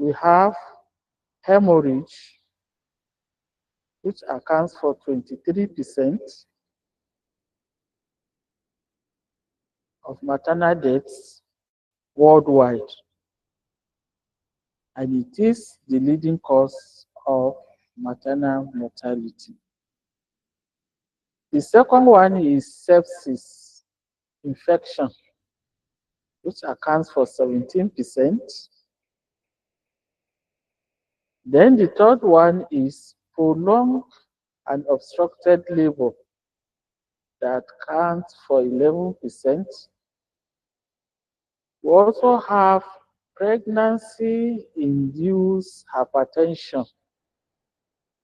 we have hemorrhage, which accounts for 23% of maternal deaths worldwide, and it is the leading cause of maternal mortality. The second one is sepsis, infection, which accounts for 17%. Then the third one is prolonged and obstructed labor, that counts for 11%. We also have pregnancy-induced hypertension,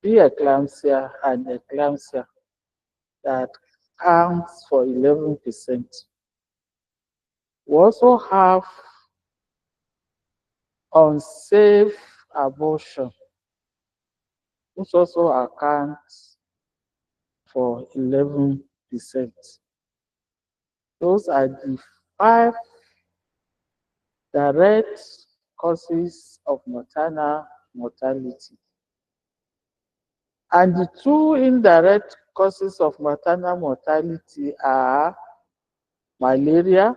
preeclampsia and eclampsia, that counts for 11%. We also have unsafe abortion, which also accounts for 11%. Those are the 5 direct causes of maternal mortality. And the 2 indirect causes of maternal mortality are malaria,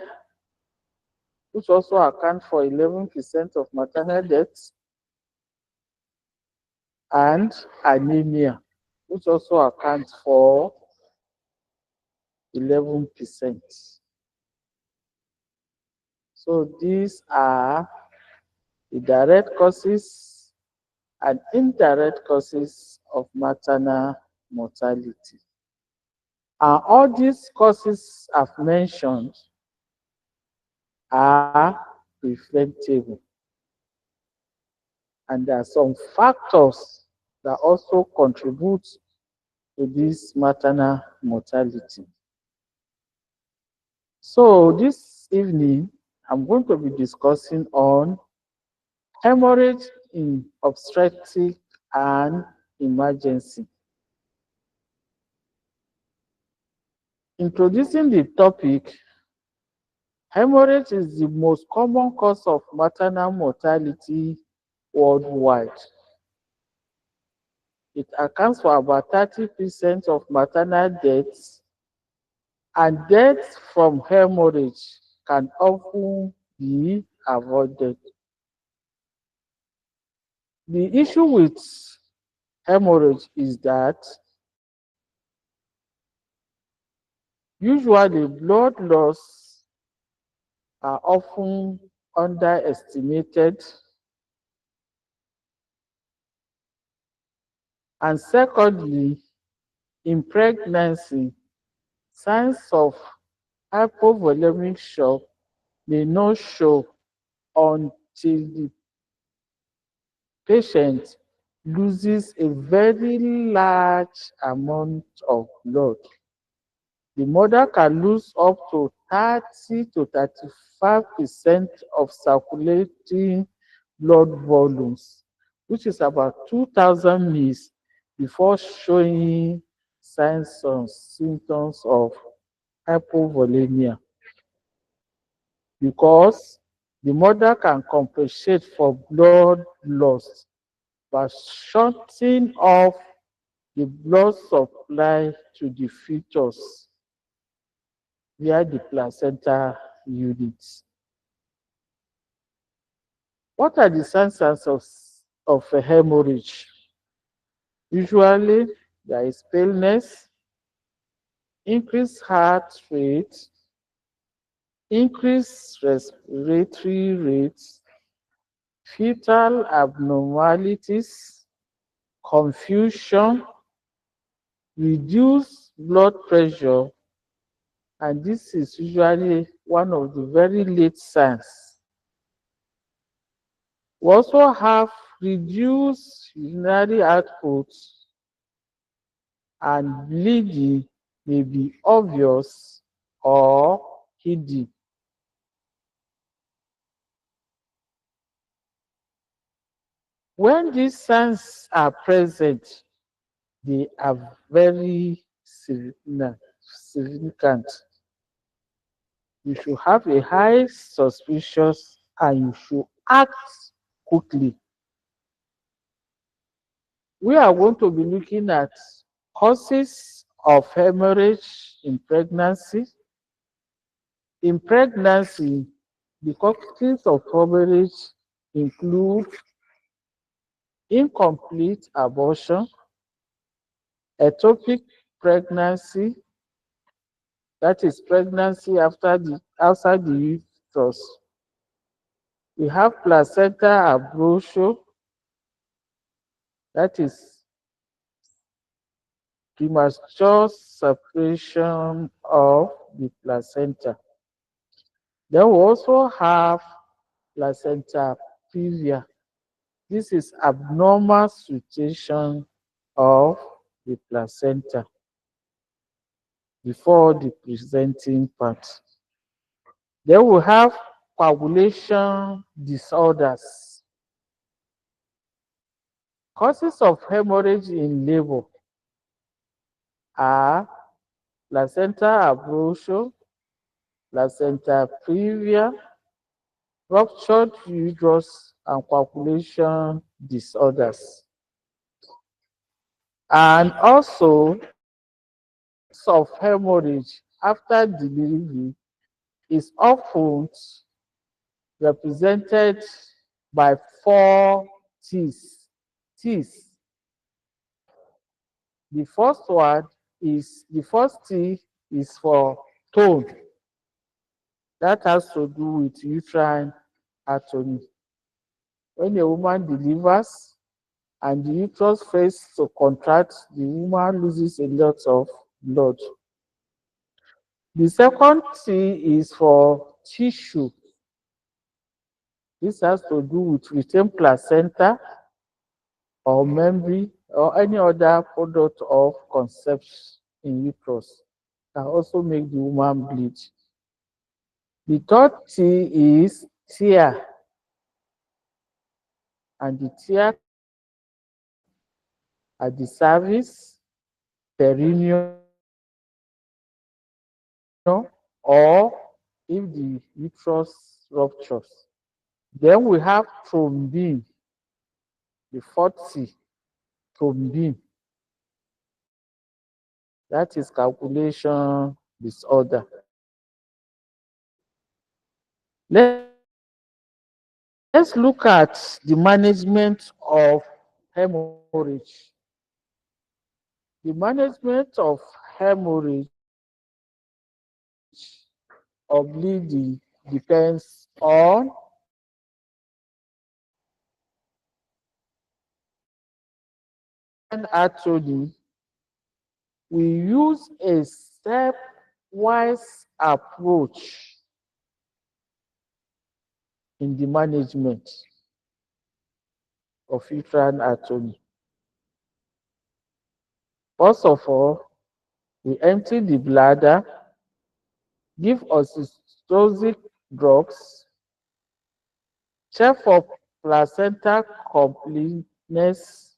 which also account for 11% of maternal deaths, and anemia, which also accounts for 11%. So these are the direct causes and indirect causes of maternal mortality. And all these causes I've mentioned are preventable. And there are some factors that also contribute to this maternal mortality. So this evening, I'm going to be discussing on hemorrhage in obstetric and emergency. Introducing the topic, hemorrhage is the most common cause of maternal mortality worldwide. It accounts for about 30% of maternal deaths, and deaths from hemorrhage can often be avoided. The issue with hemorrhage is that usually blood loss are often underestimated. And secondly, in pregnancy, signs of hypovolemic shock may not show until the patient loses a very large amount of blood. The mother can lose up to 30 to 35% of circulating blood volumes, which is about 2,000 mils, before showing signs and symptoms of hypovolemia, because the mother can compensate for blood loss by shutting off the blood supply to the fetus via the placenta units. What are the signs of a hemorrhage? Usually, there is paleness, increased heart rate, increased respiratory rates, fetal abnormalities, confusion, reduced blood pressure, and this is usually one of the very late signs. We also have reduced urinary output, and bleeding may be obvious or hidden. When these signs are present, they are very significant. You should have a high suspicion and you should act quickly We are going to be looking at causes of hemorrhage in pregnancy. In pregnancy, the causes of hemorrhage include incomplete abortion, ectopic pregnancy, that is pregnancy outside the uterus. We have placenta abruption, that is premature separation of the placenta. Then we also have placenta previa. This is abnormal situation of the placenta before the presenting part. Then we have coagulation disorders. Causes of hemorrhage in labor are placenta abruption, placenta previa, ruptured uterus, and coagulation disorders. And also, of hemorrhage after delivery is often represented by four T's. T's. The first one is the first T is for tone. That has to do with uterine anatomy. When a woman delivers and the uterus fails to contract, the woman loses a lot of blood. The second T is for tissue. This has to do with retained placenta or membrane or any other product of conception in uterus. Can also make the woman bleed. The third T is tear, and the tear at the cervix, perineum, or if the uterus ruptures. Then we have thrombin, the fourth T, thrombin. That is calculation disorder. Let's look at the management of hemorrhage. The management of hemorrhage or bleeding depends on anatomy. We use a stepwise approach in the management of uterine anatomy. First of all, we empty the bladder, give oxytocin drugs, check for placenta completeness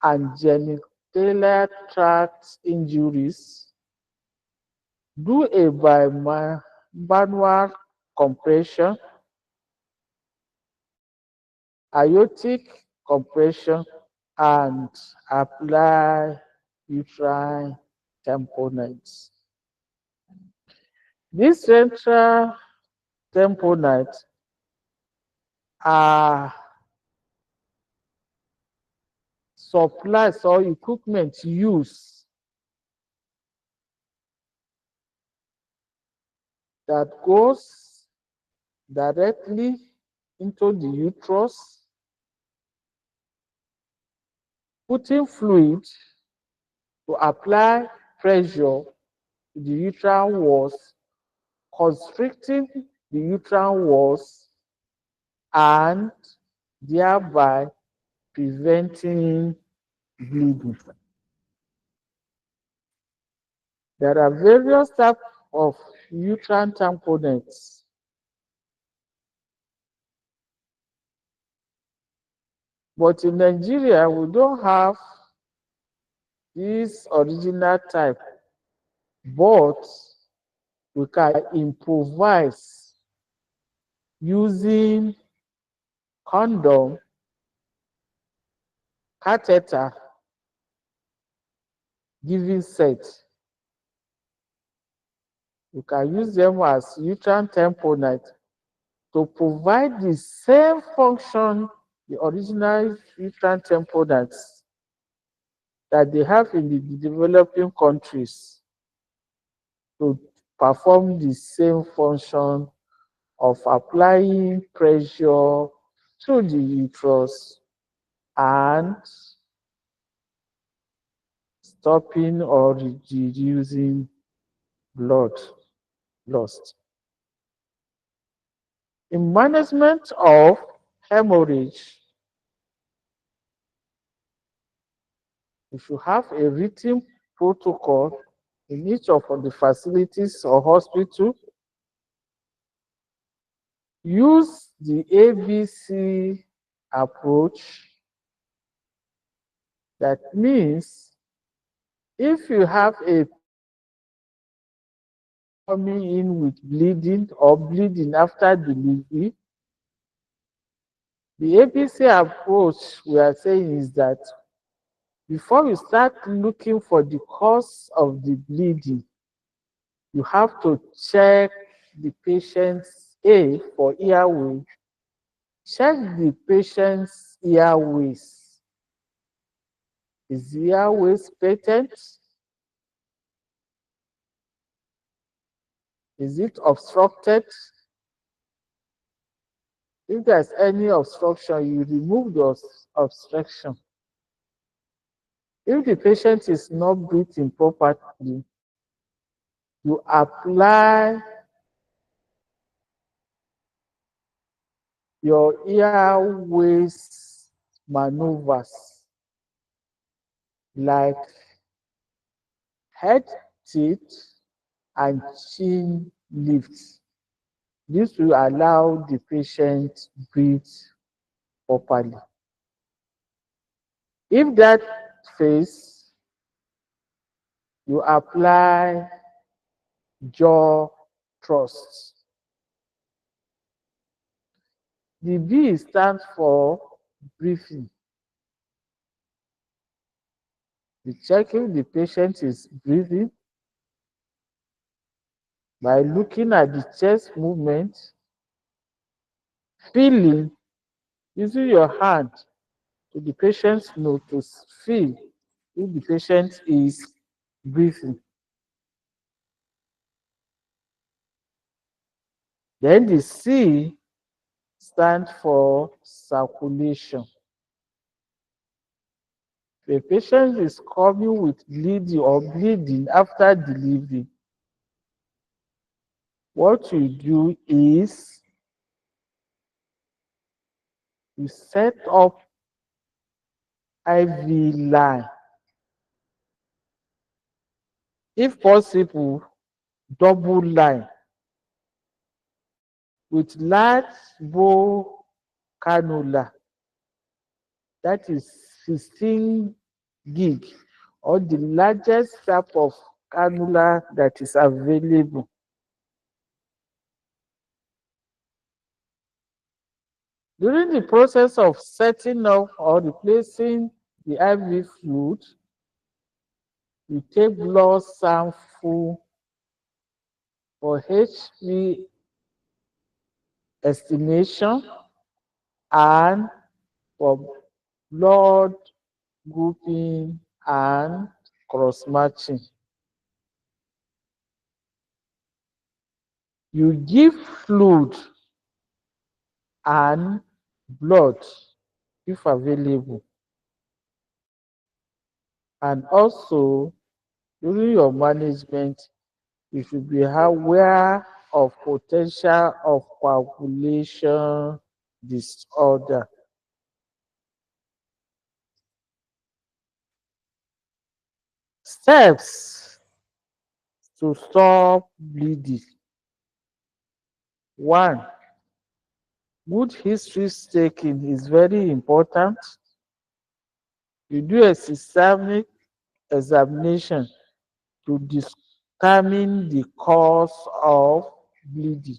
and genital tract injuries, do a bimanual compression, aortic compression, and apply uterine tamponades. These central tamponades are supplies or equipment used that goes directly into the uterus, putting fluid to apply pressure to the uterine walls, constricting the uterine walls, and thereby preventing bleeding. There are various types of uterine tamponades. But in Nigeria, we don't have this original type, but we can improvise using condom catheter giving set. You can use them as uterine tamponade to provide the same function the original uterine tamponades that they have in the developing countries to perform the same function of applying pressure to the uterus and stopping or reducing blood loss. In management of hemorrhage, we should have a written protocol in each of the facilities or hospital. Use the ABC approach. That means if you have a coming in with bleeding or bleeding after delivery, the ABC approach we are saying is that before you start looking for the cause of the bleeding, you have to check the patient's A for airway. Check the patient's airways. Is the airways patent? Is it obstructed? If there's any obstruction, you remove the obstruction. If the patient is not breathing properly, you apply your airways maneuvers like head tilt and chin lift. This will allow the patient to breathe properly. If that fails, you apply jaw thrust. The B stands for breathing. You check if the patient is breathing by looking at the chest movement, feeling, using your hand to the patient's nose to feel if the patient is breathing. Then the C stands for circulation. If a patient is coming with bleeding or bleeding after delivery, what you do is you set up IV line. If possible, double line with large bow cannula. That is 16 gig or the largest type of cannula that is available. During the process of setting up or replacing the IV fluid, you take blood sample for HB estimation and for blood grouping and cross-matching. You give fluid and blood if available. And also, during your management, you should be aware of potential of coagulation disorder. Steps to stop bleeding. 1. Good history taking is very important. You do a systemic examination to determine the cause of bleeding.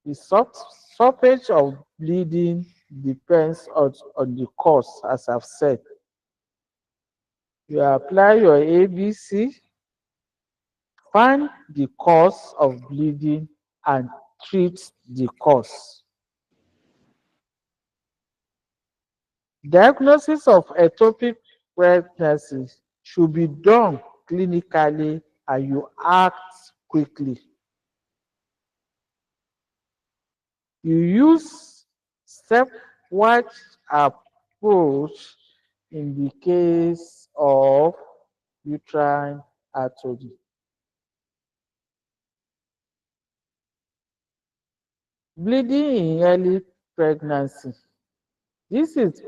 The stoppage of bleeding depends on the cause, as I've said. You apply your ABC, find the cause of bleeding, and treat the cause. Diagnosis of ectopic pregnancy should be done clinically and you act quickly. You use stepwise approach in the case of uterine atony. Bleeding in early pregnancy. This is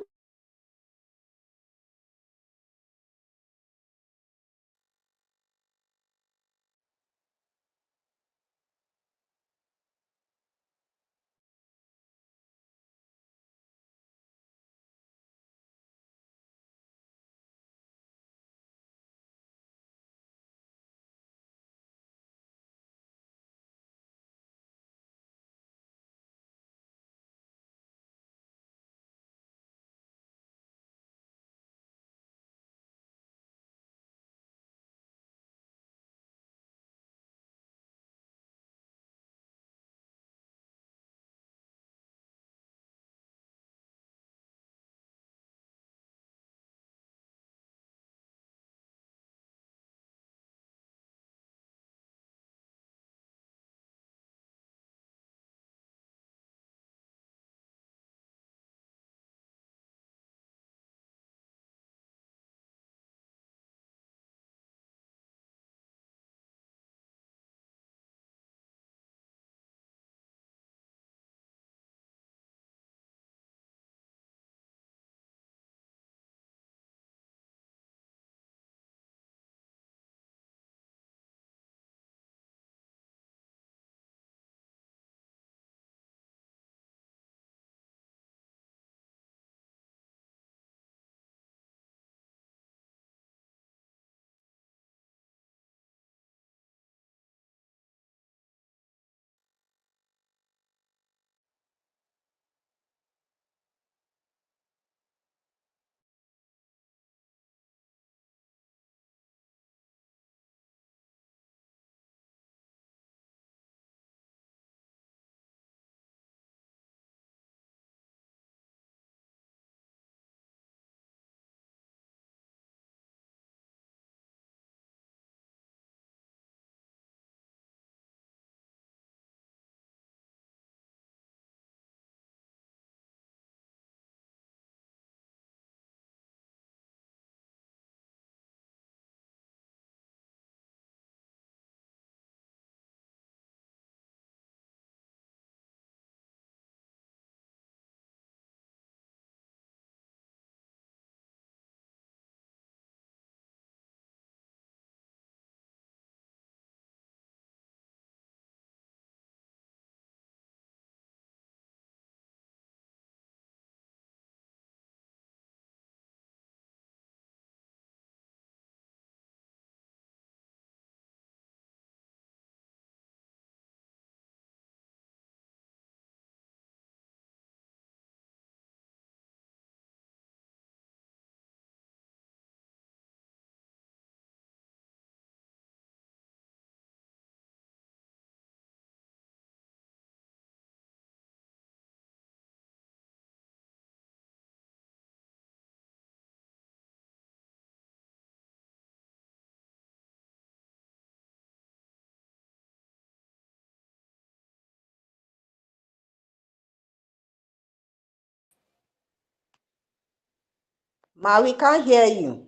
Ma, we can't hear you.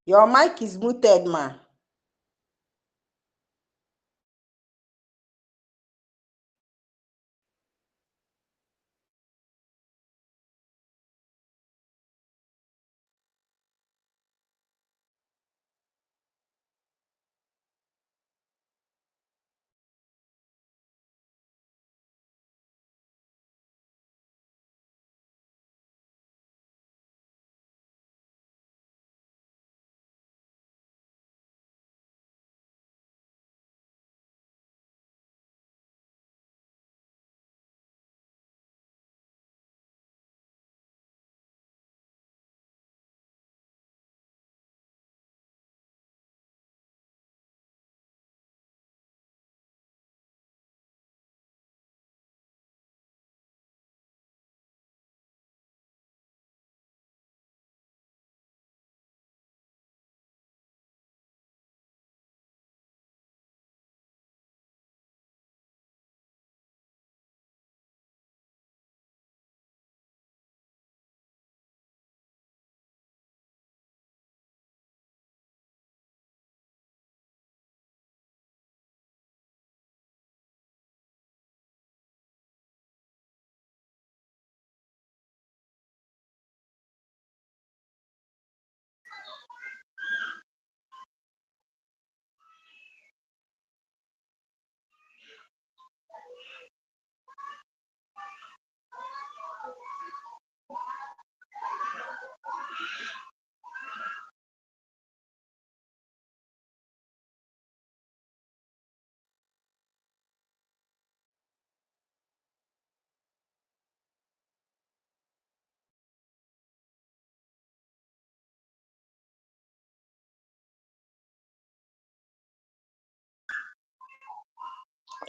Your mic is muted, ma.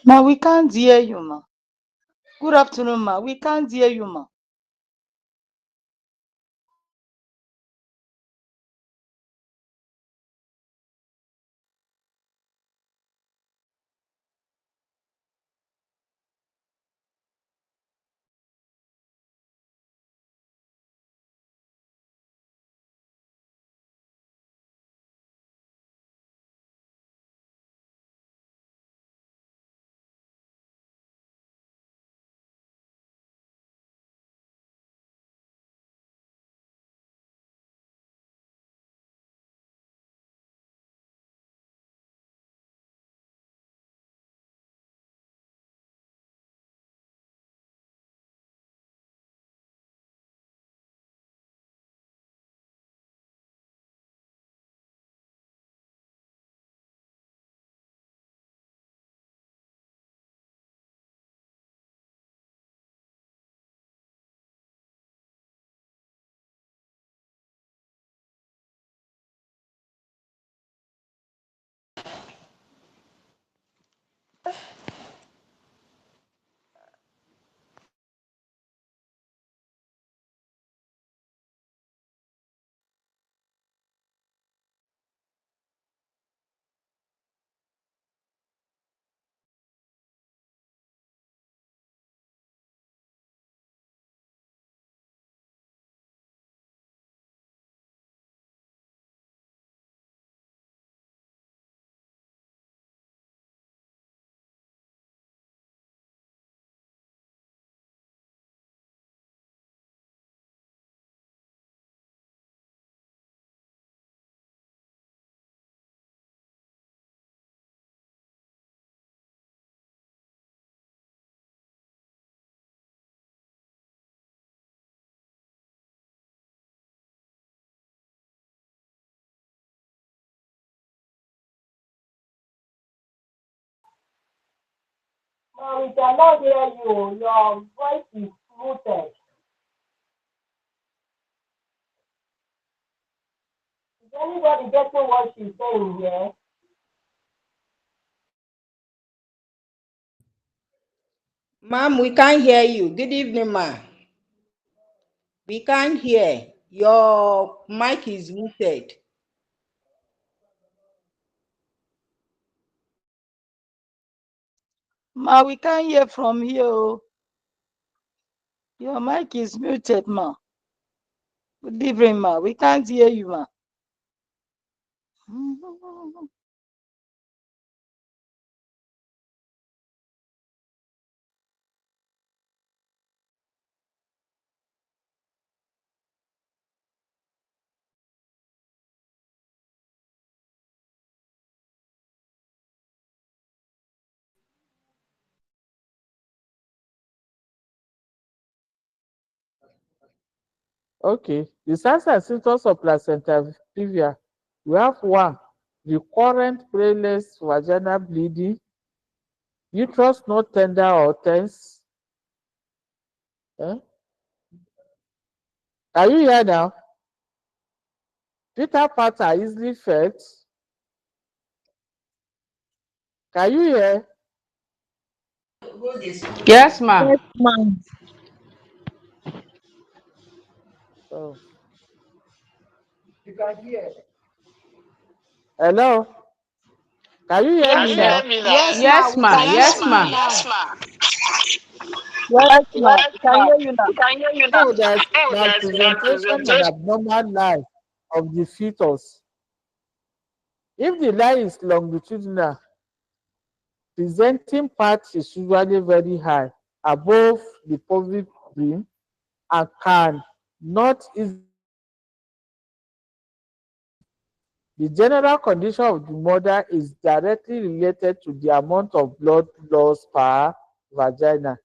Ma, we can't hear you, ma. Good afternoon, ma. We can't hear you, ma. Ma, we cannot hear you. Your voice is muted. Is anybody getting what she's saying here? Ma'am, we can't hear you. Good evening, ma. We can't hear. Your mic is muted. Ma, we can't hear from here. Oh. Your mic is muted, ma. Good evening, ma. We can't hear you, ma. Okay, the signs and symptoms of placenta previa. We have one, recurrent painless vaginal bleeding, uterus not tender or tense. Eh? Are you here now? Fetal parts are easily felt. Can you hear? Yes, ma. Yes, ma'am. Oh. Hello? Can you hear me now? Yes, ma. Yes, We ma. can hear Yes, you ma. now. Yes, ma'am. We can hear you now. Oh, there's malpresentation and abnormal lie of the fetus. If the lie is longitudinal, presenting part is usually very high above the pelvic rim and can not easily the general condition of the mother is directly related to the amount of blood loss per vagina.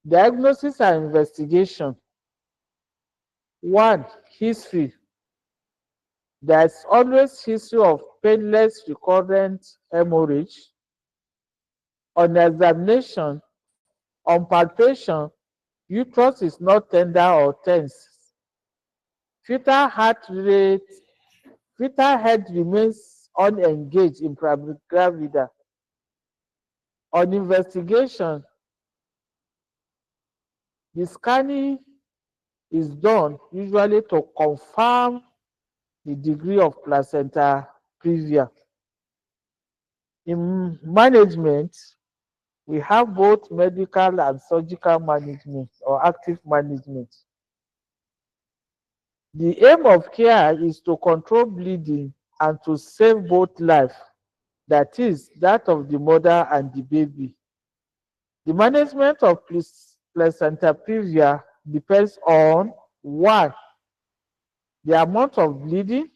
Diagnosis and investigation. One, history. There's always history of painless recurrent hemorrhage. On examination, on palpation, uterus is not tender or tense. Fetal heart rate, fetal head remains unengaged in gravida. On investigation, the scanning is done usually to confirm the degree of placenta previa. In management, we have both medical and surgical management or active management. The aim of care is to control bleeding and to save both life, that is, that of the mother and the baby. The management of placenta previa depends on one, the amount of bleeding,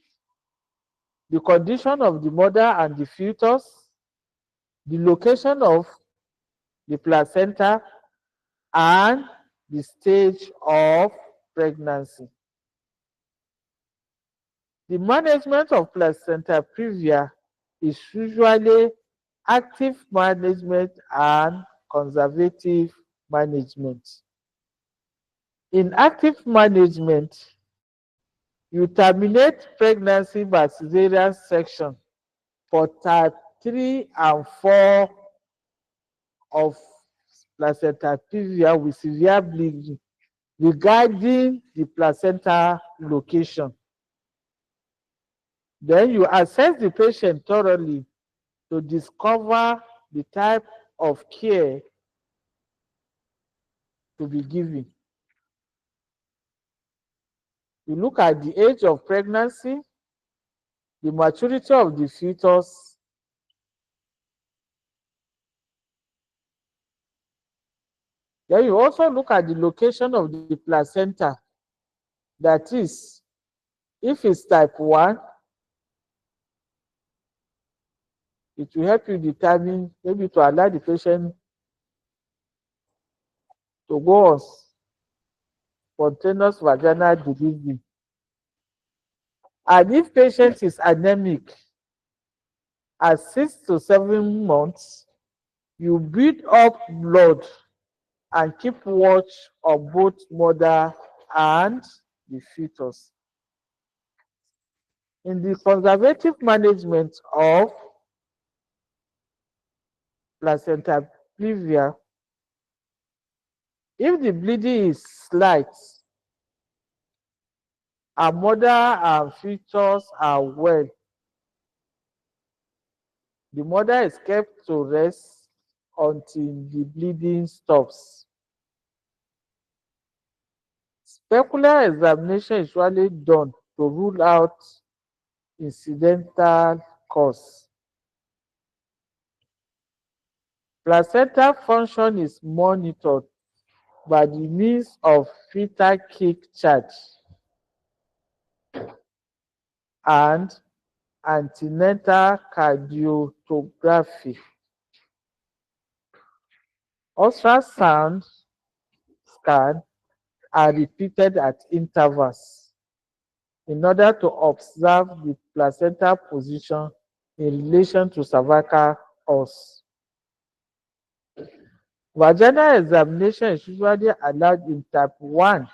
the condition of the mother and the fetus, the location of the placenta, and the stage of pregnancy. The management of placenta previa is usually active management and conservative management. In active management, you terminate pregnancy by cesarean section for type 3 and 4 of placenta previa with severe bleeding regarding the placenta location. Then you assess the patient thoroughly to discover the type of care to be given. You look at the age of pregnancy, the maturity of the fetus, then you also look at the location of the placenta. That is, if it's type 1, it will help you determine maybe to allow the patient to go on spontaneous vaginal delivery. And if patient is anemic at 6 to 7 months, you build up blood and keep watch on both mother and the fetus. In the conservative management of placenta previa, if the bleeding is slight and mother and fetus are well, the mother is kept to rest until the bleeding stops. Specular examination is usually done to rule out incidental cause. Placenta function is monitored by the means of fetal kick chart and antenatal cardiography. Ultrasound scan are repeated at intervals in order to observe the placenta position in relation to cervical os. Vaginal examination is usually allowed in type 1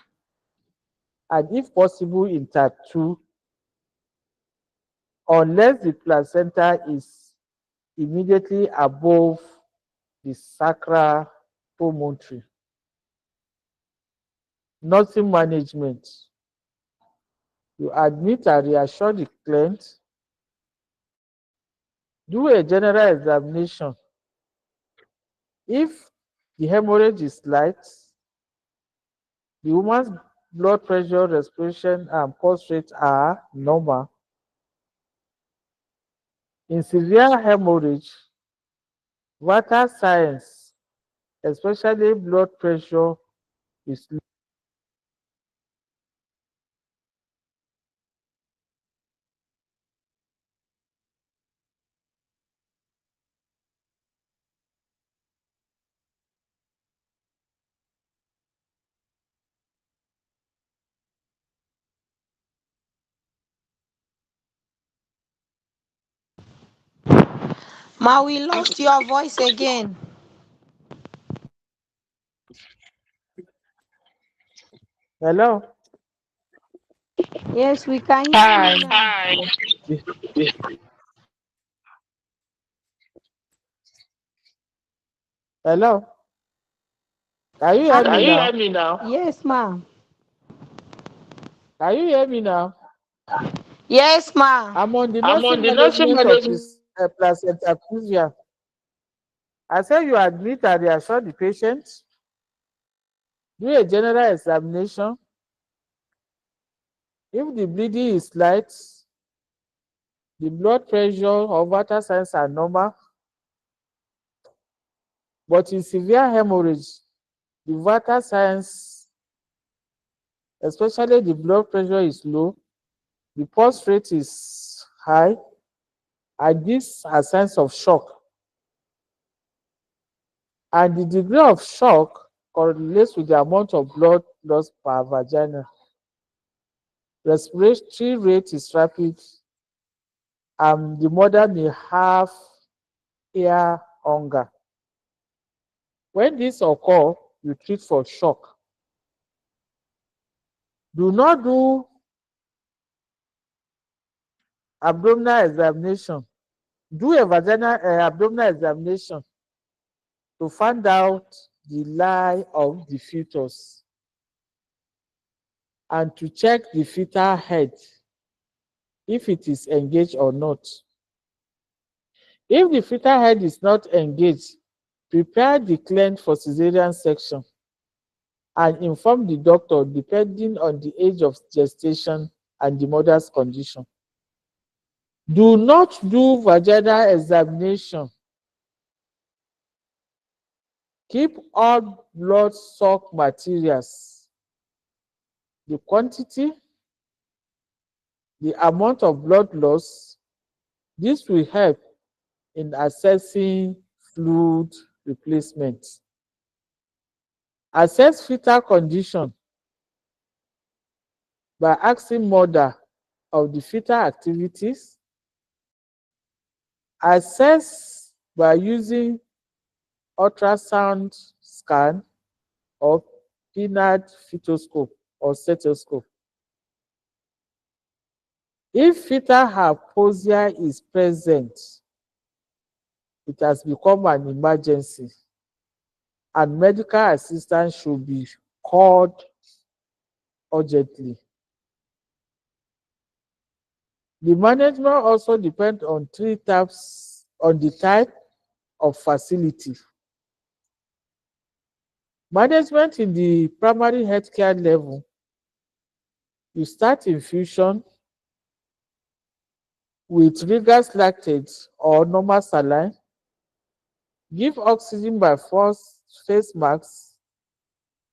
and if possible in type 2 unless the placenta is immediately above the sacral promontory. Nursing management. You admit and reassure the client. Do a general examination. If the hemorrhage is light, the woman's blood pressure, respiration, and pulse rate are normal. In severe hemorrhage, vital signs, especially blood pressure, is low. Ma, we lost your voice again. Hello? Yes, we can hear Hi. you now. The, Hello? Can you hear Can me you now? hear me now? Yes, ma. Can you hear me now? Yes, ma. I'm on the I'm on nursing the nursing management of management. placenta previa. I said you admit and reassure the patient, do a general examination. If the bleeding is light, the blood pressure or vital signs are normal, but in severe hemorrhage, the vital signs, especially the blood pressure, is low, the pulse rate is high, and these are signs of shock. And the degree of shock correlates with the amount of blood lost per vagina. Respiratory rate is rapid, and the mother may have air hunger. When this occurs, you treat for shock. Do not do abdominal examination. Do a vaginal abdominal examination to find out the lie of the fetus and to check the fetal head if it is engaged or not. If the fetal head is not engaged, prepare the client for cesarean section and inform the doctor depending on the age of gestation and the mother's condition. Do not do vaginal examination. Keep all blood suck materials, the quantity, the amount of blood loss. This will help in assessing fluid replacement. Assess fetal condition by asking mother of the fetal activities. Assess by using ultrasound scan or penile fetoscope or stethoscope. If fetal hypoxia is present, it has become an emergency and medical assistance should be called urgently. The management also depends on three types on the type of facility. Management in the primary healthcare level, you start infusion with rigorous lactate or normal saline, give oxygen by face masks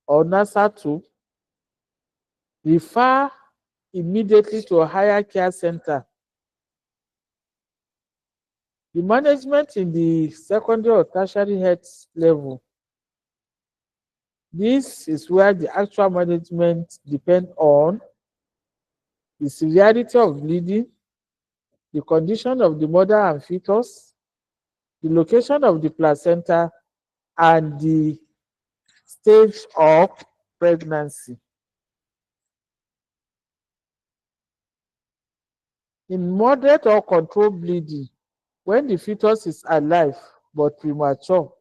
or nasal tube, refer immediately to a higher care center. The management in the secondary or tertiary health level, this is where the actual management depends on the severity of bleeding, the condition of the mother and fetus, the location of the placenta, and the stage of pregnancy. In moderate or controlled bleeding, when the fetus is alive but premature,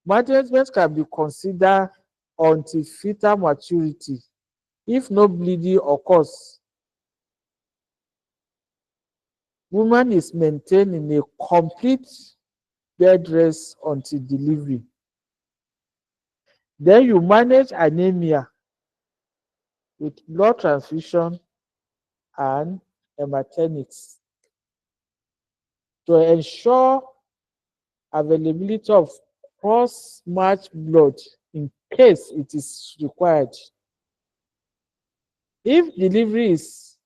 management can be considered until fetal maturity. If no bleeding occurs, woman is maintained in a complete bed rest until delivery. Then you manage anemia with blood transfusion and hematinics to ensure availability of cross-match blood in case it is required. If delivery is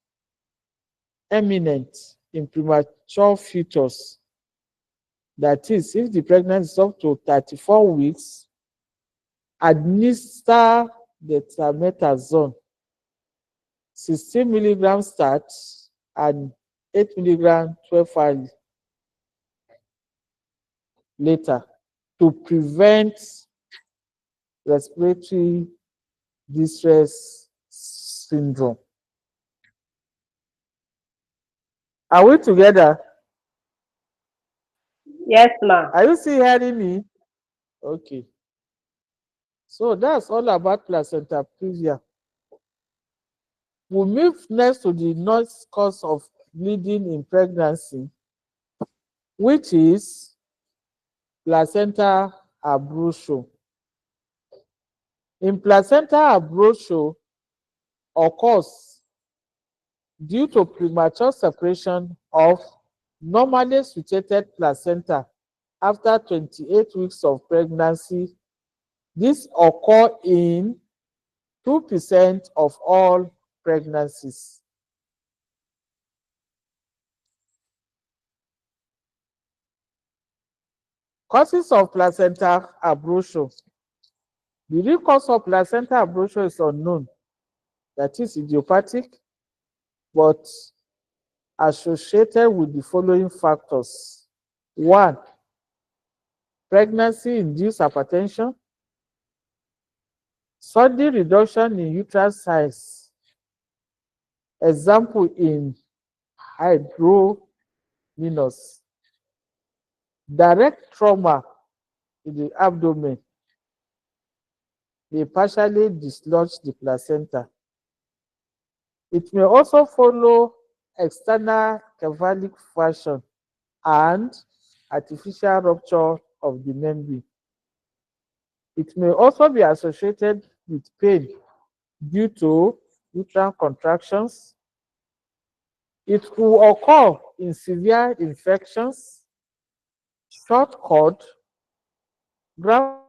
imminent in premature fetus, that is, if the pregnancy is up to 34 weeks, administer dexamethasone 16 milligrams start and 8 milligrams 12 hours later to prevent respiratory distress syndrome. Are we together? Yes, ma. Are you still hearing me? Okay. So that's all about placenta previa. We'll move next to the next cause of bleeding in pregnancy, which is placenta abruption. In placenta abruption occurs due to premature separation of normally situated placenta after 28 weeks of pregnancy. This occurs in 2% of all pregnancies. Causes of placenta abruption. The real cause of placenta abruption is unknown, that is idiopathic, but associated with the following factors. 1. Pregnancy-induced hypertension, sudden reduction in uterus size, example in hydromenus, direct trauma in the abdomen may partially dislodge the placenta. It may also follow external cephalic fraction and artificial rupture of the membrane. It may also be associated with pain due to uterine contractions. It will occur in severe infections, short cord, graft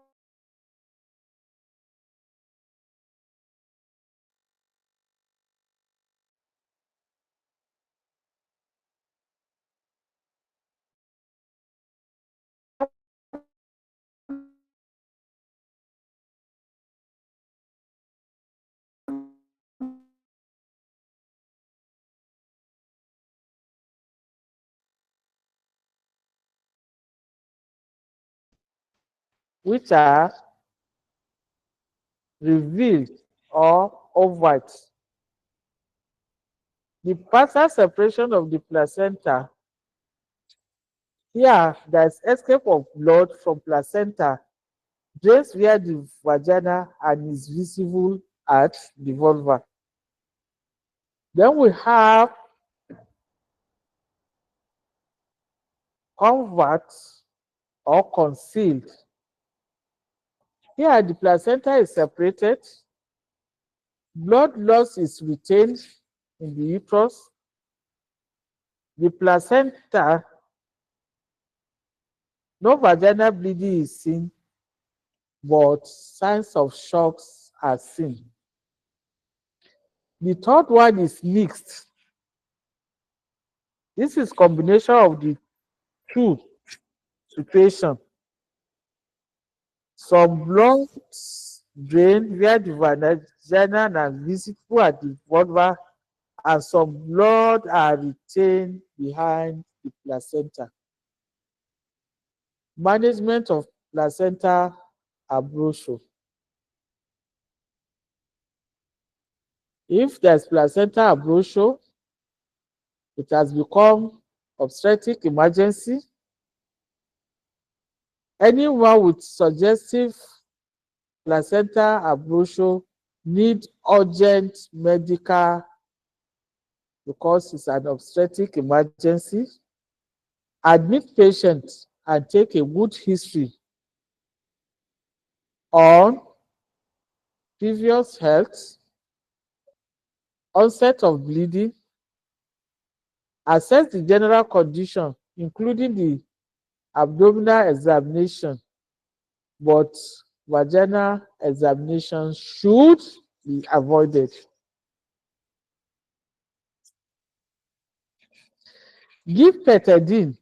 which are revealed or ovate. The partial separation of the placenta. Here, there is escape of blood from placenta, drains via the vagina, and is visible at the vulva. Then we have covert or concealed. Here, the placenta is separated, blood loss is retained in the uterus. The placenta, no vaginal bleeding is seen, but signs of shocks are seen. The third one is mixed. This is combination of the two situations. Some blood drain via the vagina and visible at the vulva, and some blood are retained behind the placenta. Management of placenta abruption. If there's placenta abruption, it has become obstetric emergency. Anyone with suggestive placenta abruption need urgent medical because it's an obstetric emergency. Admit patients and take a good history on previous health, onset of bleeding, assess the general condition, including the abdominal examination, but vaginal examination should be avoided. Give petadine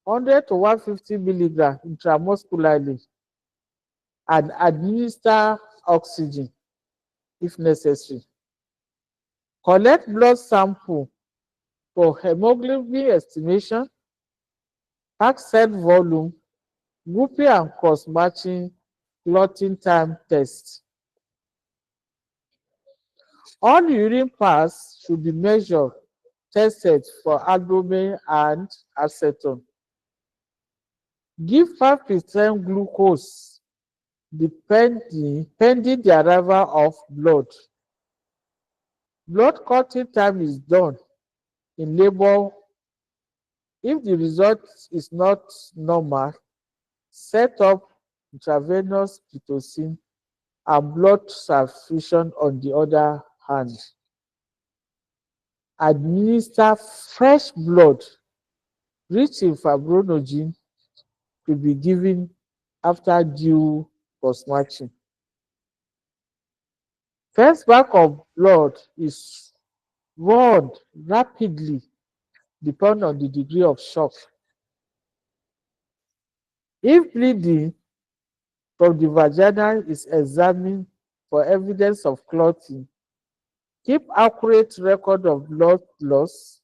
100 to 150 milligrams intramuscularly and administer oxygen if necessary. Collect blood sample for hemoglobin estimation, pack cell volume, grouping and cross-matching clotting time test. All urine pass should be measured, tested for albumin and acetone. Give 5% glucose pending the arrival of blood. Blood clotting time is done in labor. If the result is not normal, set up intravenous pitocin and blood transfusion on the other hand. Administer fresh blood rich in fibrinogen to be given after due post-matching. First bag of blood is run rapidly depending on the degree of shock. If bleeding from the vagina is examined for evidence of clotting, keep accurate record of blood loss,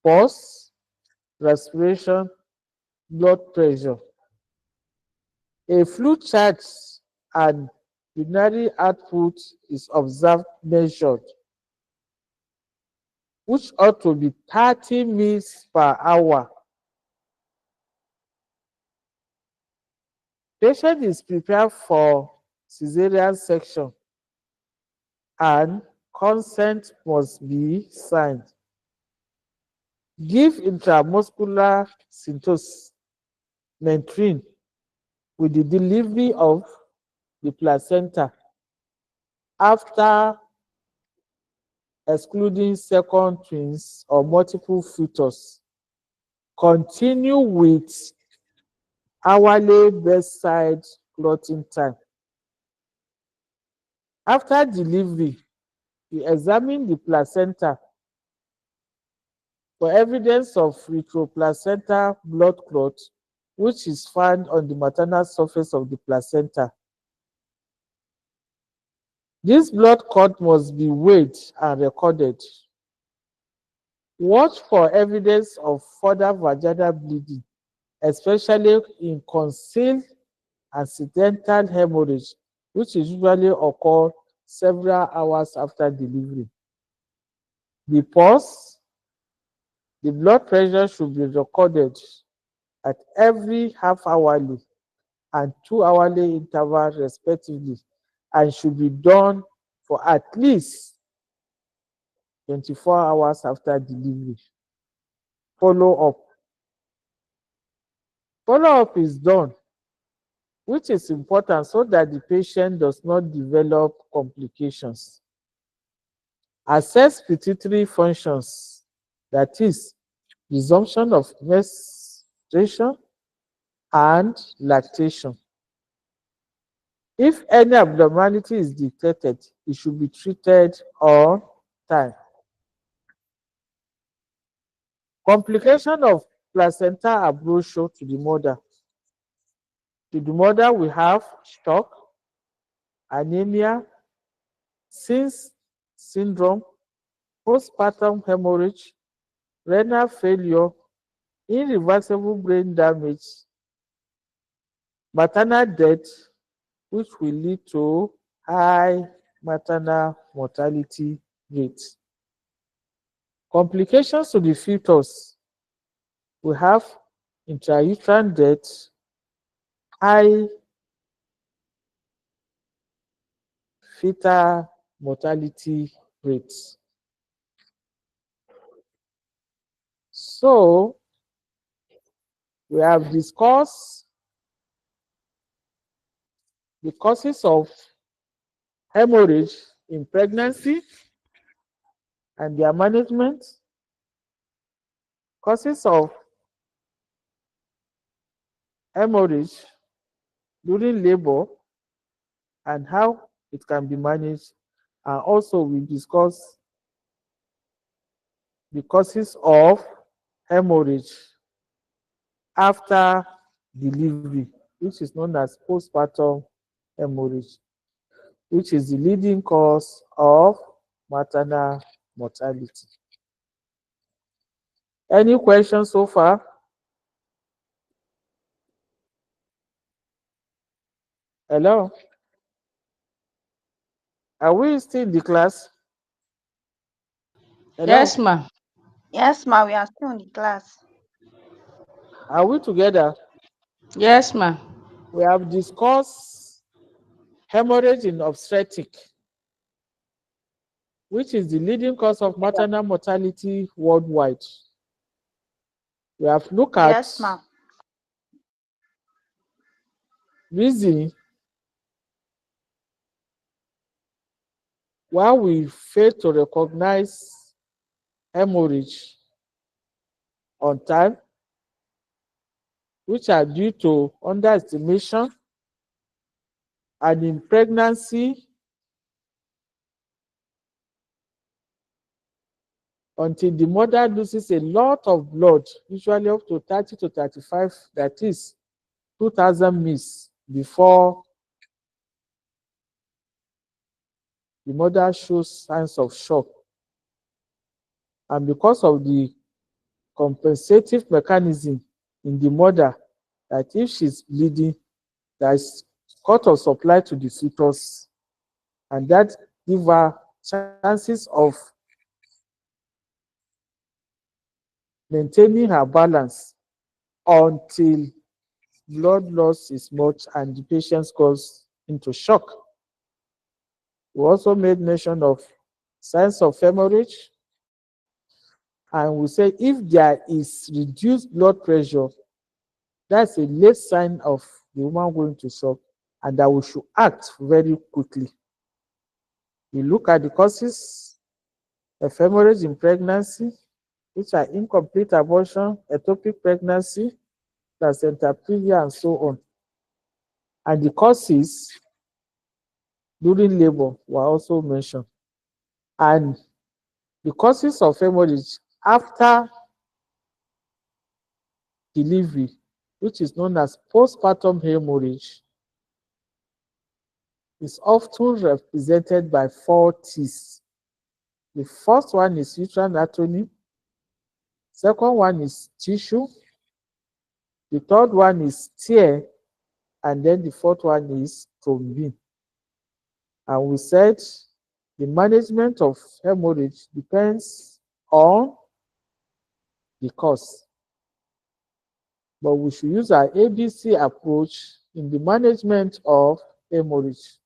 pulse, respiration, blood pressure. A fluid chart and urinary output is observed measured, which ought to be 30 mils per hour. Patient is prepared for cesarean section and consent must be signed. Give intramuscular syntocimetrin with the delivery of the placenta after excluding second twins or multiple fetus. Continue with hourly bedside clotting time. After delivery, you examine the placenta for evidence of retroplacental blood clot, which is found on the maternal surface of the placenta. This blood clot must be weighed and recorded. Watch for evidence of further vaginal bleeding, especially in concealed accidental hemorrhage, which usually occur several hours after delivery. The pulse, the blood pressure should be recorded at every half-hourly and 2-hourly interval respectively, and should be done for at least 24 hours after delivery. Follow-up. Follow-up is done, which is important so that the patient does not develop complications. Assess pituitary functions, that is, resumption of menstruation and lactation. If any abnormality is detected, it should be treated on time. Complication of placenta abruption to the mother. To the mother, we have shock, anemia, SINS syndrome, postpartum hemorrhage, renal failure, irreversible brain damage, maternal death, which will lead to high maternal mortality rate. Complications to the fetus, we have intrauterine death, high fetal mortality rates. So, we have discussed the causes of hemorrhage in pregnancy and their management, causes of hemorrhage during labor and how it can be managed, and also we discuss the causes of hemorrhage after delivery, which is known as postpartum hemorrhage, which is the leading cause of maternal mortality. Any questions so far? Hello? Are we still in the class? Hello? Yes, ma. Yes, ma, we are still in the class. Are we together? Yes, ma. We have discussed hemorrhage in obstetric, which is the leading cause of maternal mortality worldwide. We have looked at Yes, ma. reason why we fail to recognize hemorrhage on time, which are due to underestimation, and in pregnancy, until the mother loses a lot of blood, usually up to 30 to 35, that is 2,000 mils, before the mother shows signs of shock. And because of the compensative mechanism in the mother, that if she's bleeding, there is cut of supply to the fetus, and that give her chances of maintaining her balance until blood loss is much and the patient goes into shock. We also made mention of signs of hemorrhage, and we say if there is reduced blood pressure, that's a late sign of the woman going to shock, and that we should act very quickly. We look at the causes of hemorrhage in pregnancy, which are incomplete abortion, ectopic pregnancy, placenta previa, and so on. And the causes during labor were also mentioned. And the causes of hemorrhage after delivery, which is known as postpartum hemorrhage, is often represented by 4 T's. The first one is uterine atony, second one is tissue, the third one is tear, and then the fourth one is thrombin. And we said the management of hemorrhage depends on the cause, but we should use our ABC approach in the management of hemorrhage.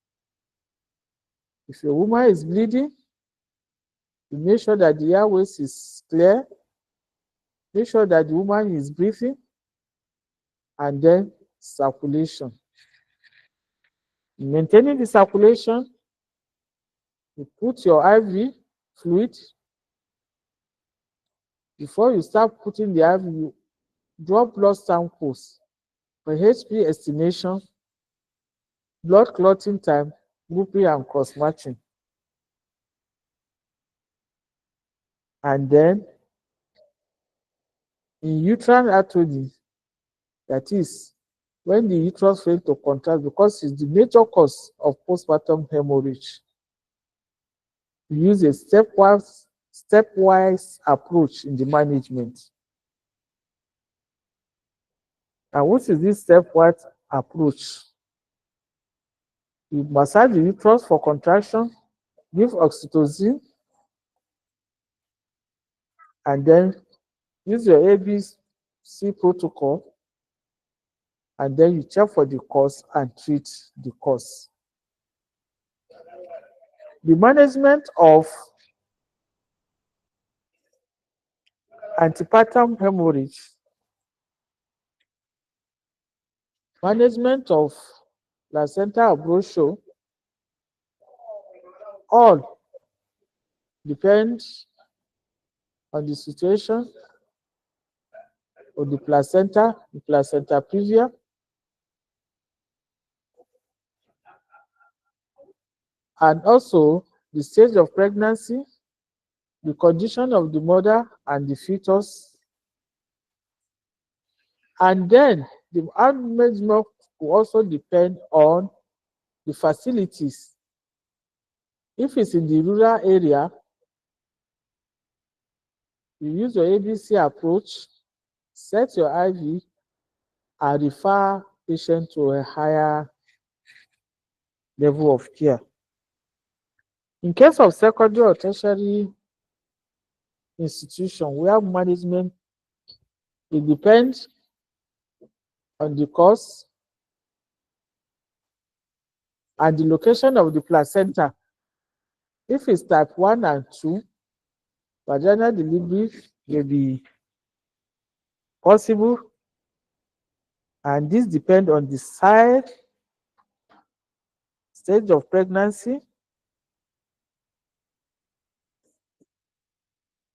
If a woman is bleeding, you make sure that the airways is clear, make sure that the woman is breathing, and then circulation. In maintaining the circulation, you put your IV fluid. Before you start putting the IV, you draw blood samples for HP estimation, blood clotting time, grouping, and cross matching. And then in uterine atony, that is when the uterus fails to contract, because it's the major cause of postpartum hemorrhage, we use a stepwise approach in the management. And what is this stepwise approach? You massage the uterus for contraction, give oxytocin, and then use your ABC protocol, and then you check for the cause and treat the cause. The management of antepartum hemorrhage, management of placenta abruption, all depend on the situation of the placenta previa, and also the stage of pregnancy, the condition of the mother and the fetus, and then the management will also depend on the facilities. If it's in the rural area, you use your ABC approach, set your IV, and refer patient to a higher level of care. In case of secondary or tertiary institution, where management, it depends on the cause and the location of the placenta. If it's type 1 and 2, vaginal delivery may be possible, and this depends on the stage of pregnancy,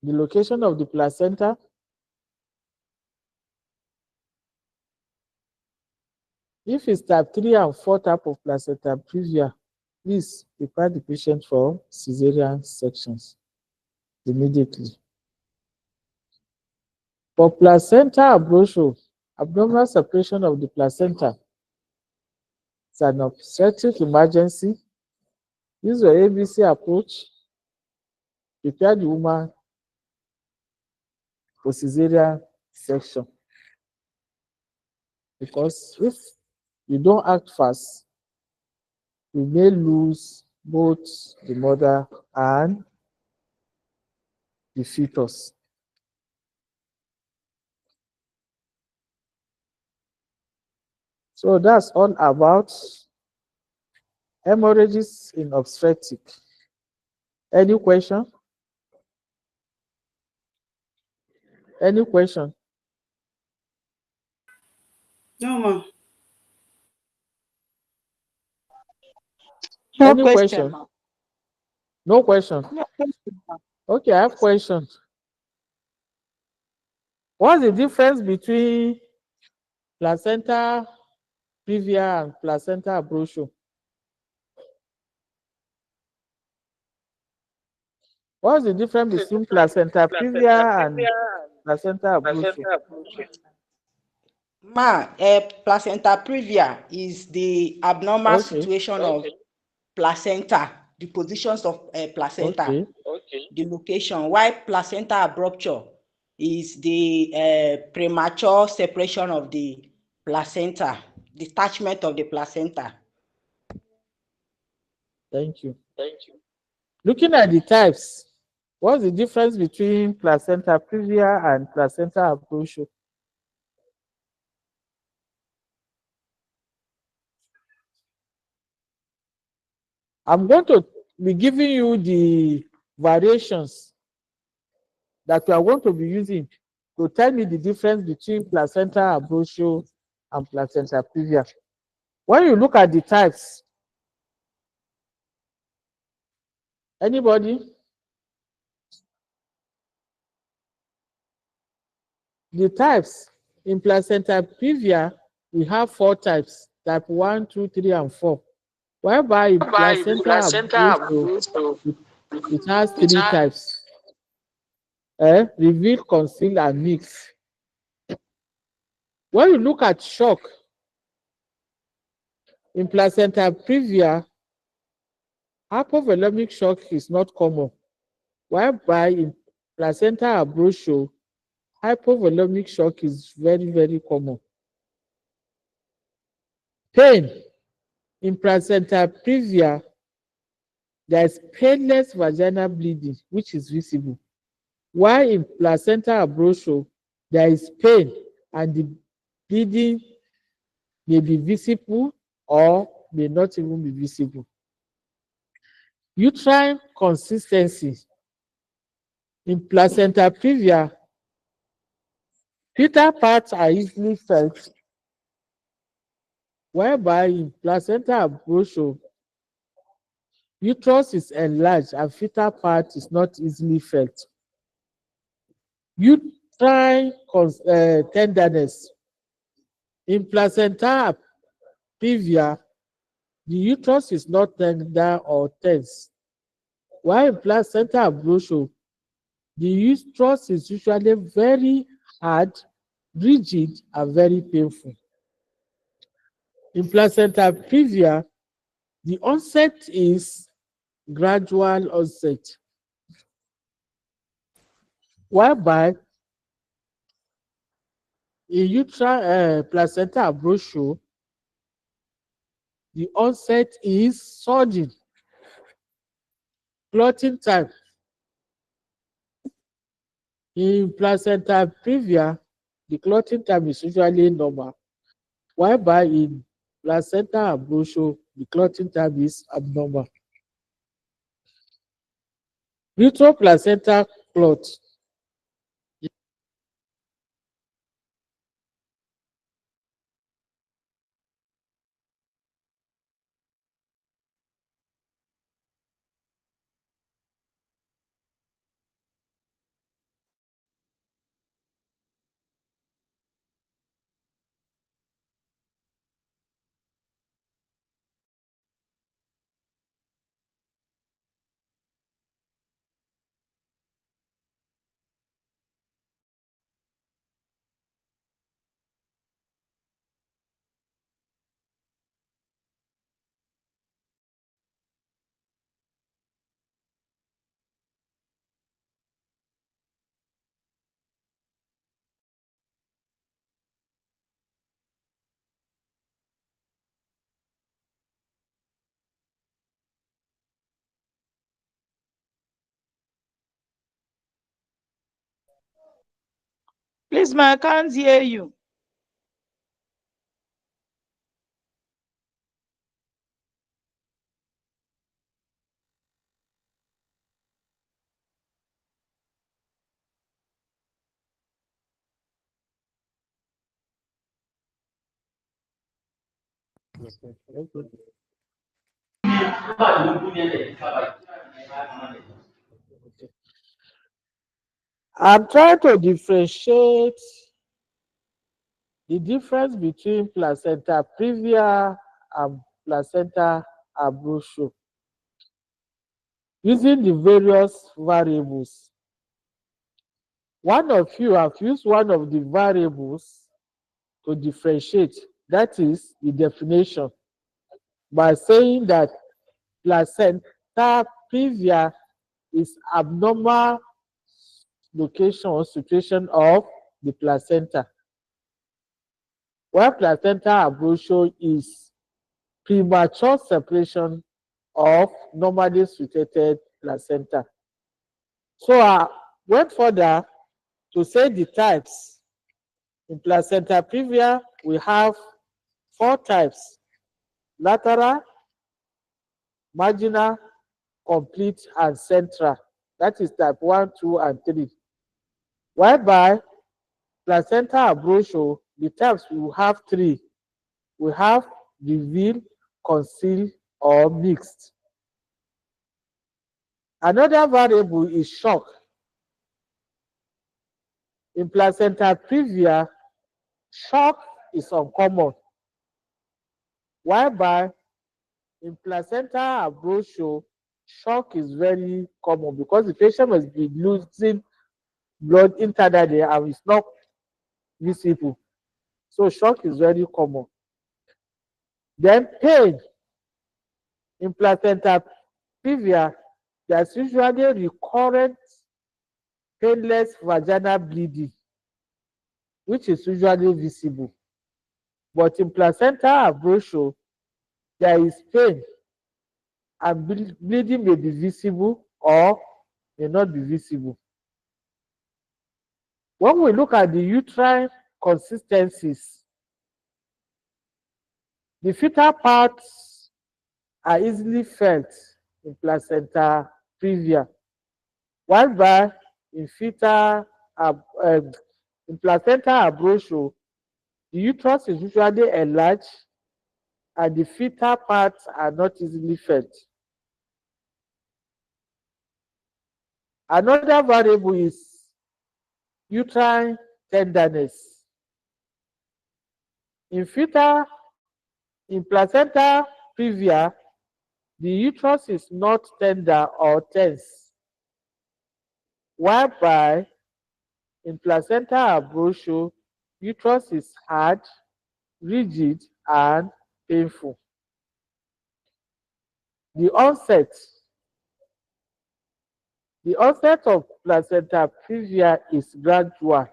the location of the placenta, if it's type 3 and 4 type of placenta previa, please prepare the patient for cesarean sections immediately. For placenta abruption, abnormal separation of the placenta, it's an obstetric emergency. Use your ABC approach. Prepare the woman for cesarean section. Because if you don't act fast, you may lose both the mother and the fetus. So that's all about hemorrhages in obstetric. Any question? Any question? No, ma. No Any question, ma. No question. No question, ma. Okay, I have questions. What's the difference between placenta previa and placenta abruption? What's the difference between placenta previa and placenta abruption? Ma, placenta previa is the abnormal Okay, situation of placenta, the positions of placenta, okay, the location. While placenta abrupture is the premature separation of the placenta, detachment of the placenta. thank you. Looking at the types, what's the difference between placenta previa and placenta abruption? I'm going to be giving you the variations that we are going to be using to tell me the difference between placenta abruption and placenta previa. When you look at the types, anybody? The types in placenta previa, we have 4 types, type 1, 2, 3, and 4. Whereby in placenta abruption, it has 3 types. Reveal, conceal, and mix. When you look at shock, in placenta previa, hypovolemic shock is not common. Whereby in placenta abruption, hypovolemic shock is very, very common. Pain. In placenta previa, there is painless vaginal bleeding, which is visible. While in placenta abruption, there is pain and the bleeding may be visible or may not even be visible. Uterine consistency. In placenta previa, fetal parts are easily felt, whereby in placenta abruption, uterus is enlarged and fetal part is not easily felt. Uterine tenderness. In placenta previa, the uterus is not tender or tense. While in placenta abruption, the uterus is usually very hard, rigid, and very painful. In placenta previa, the onset is gradual onset, whereby in placenta abruption, the onset is sudden. Clotting time. In placenta previa, the clotting time is usually normal. whereby in placenta abruptio, the clotting time is abnormal. Retroplacental clot. Please, ma, I can't hear you. I'm trying to differentiate the difference between placenta previa and placenta abruptio using the various variables. One of you have used one of the variables to differentiate, that is the definition, by saying that placenta previa is abnormal location or situation of the placenta, while placenta abruptio is premature separation of normally situated placenta. So I went further to say the types. In placenta previa, we have 4 types: lateral, marginal, complete, and central. That is type 1, 2, and 3. Whereby placenta abruptio, the types we have 3. We have reveal, conceal, or mixed. Another variable is shock. In placenta previa, shock is uncommon, whereby in placenta abruptio, shock is very common because the patient must be losing blood internally and it's not visible. So shock is very common. Then pain. In placenta previa, there's usually recurrent painless vaginal bleeding, which is usually visible. But in placenta abruptio, there is pain and bleeding may be visible or may not be visible. When we look at the uterine consistencies, the fetal parts are easily felt in placenta previa, while in fetal in placenta abruptio, the uterus is usually enlarged and the fetal parts are not easily felt. Another variable is uterine tenderness. In placenta previa, the uterus is not tender or tense, whereby in placenta abruptio, uterus is hard, rigid, and painful. The onset of placenta previa is gradual,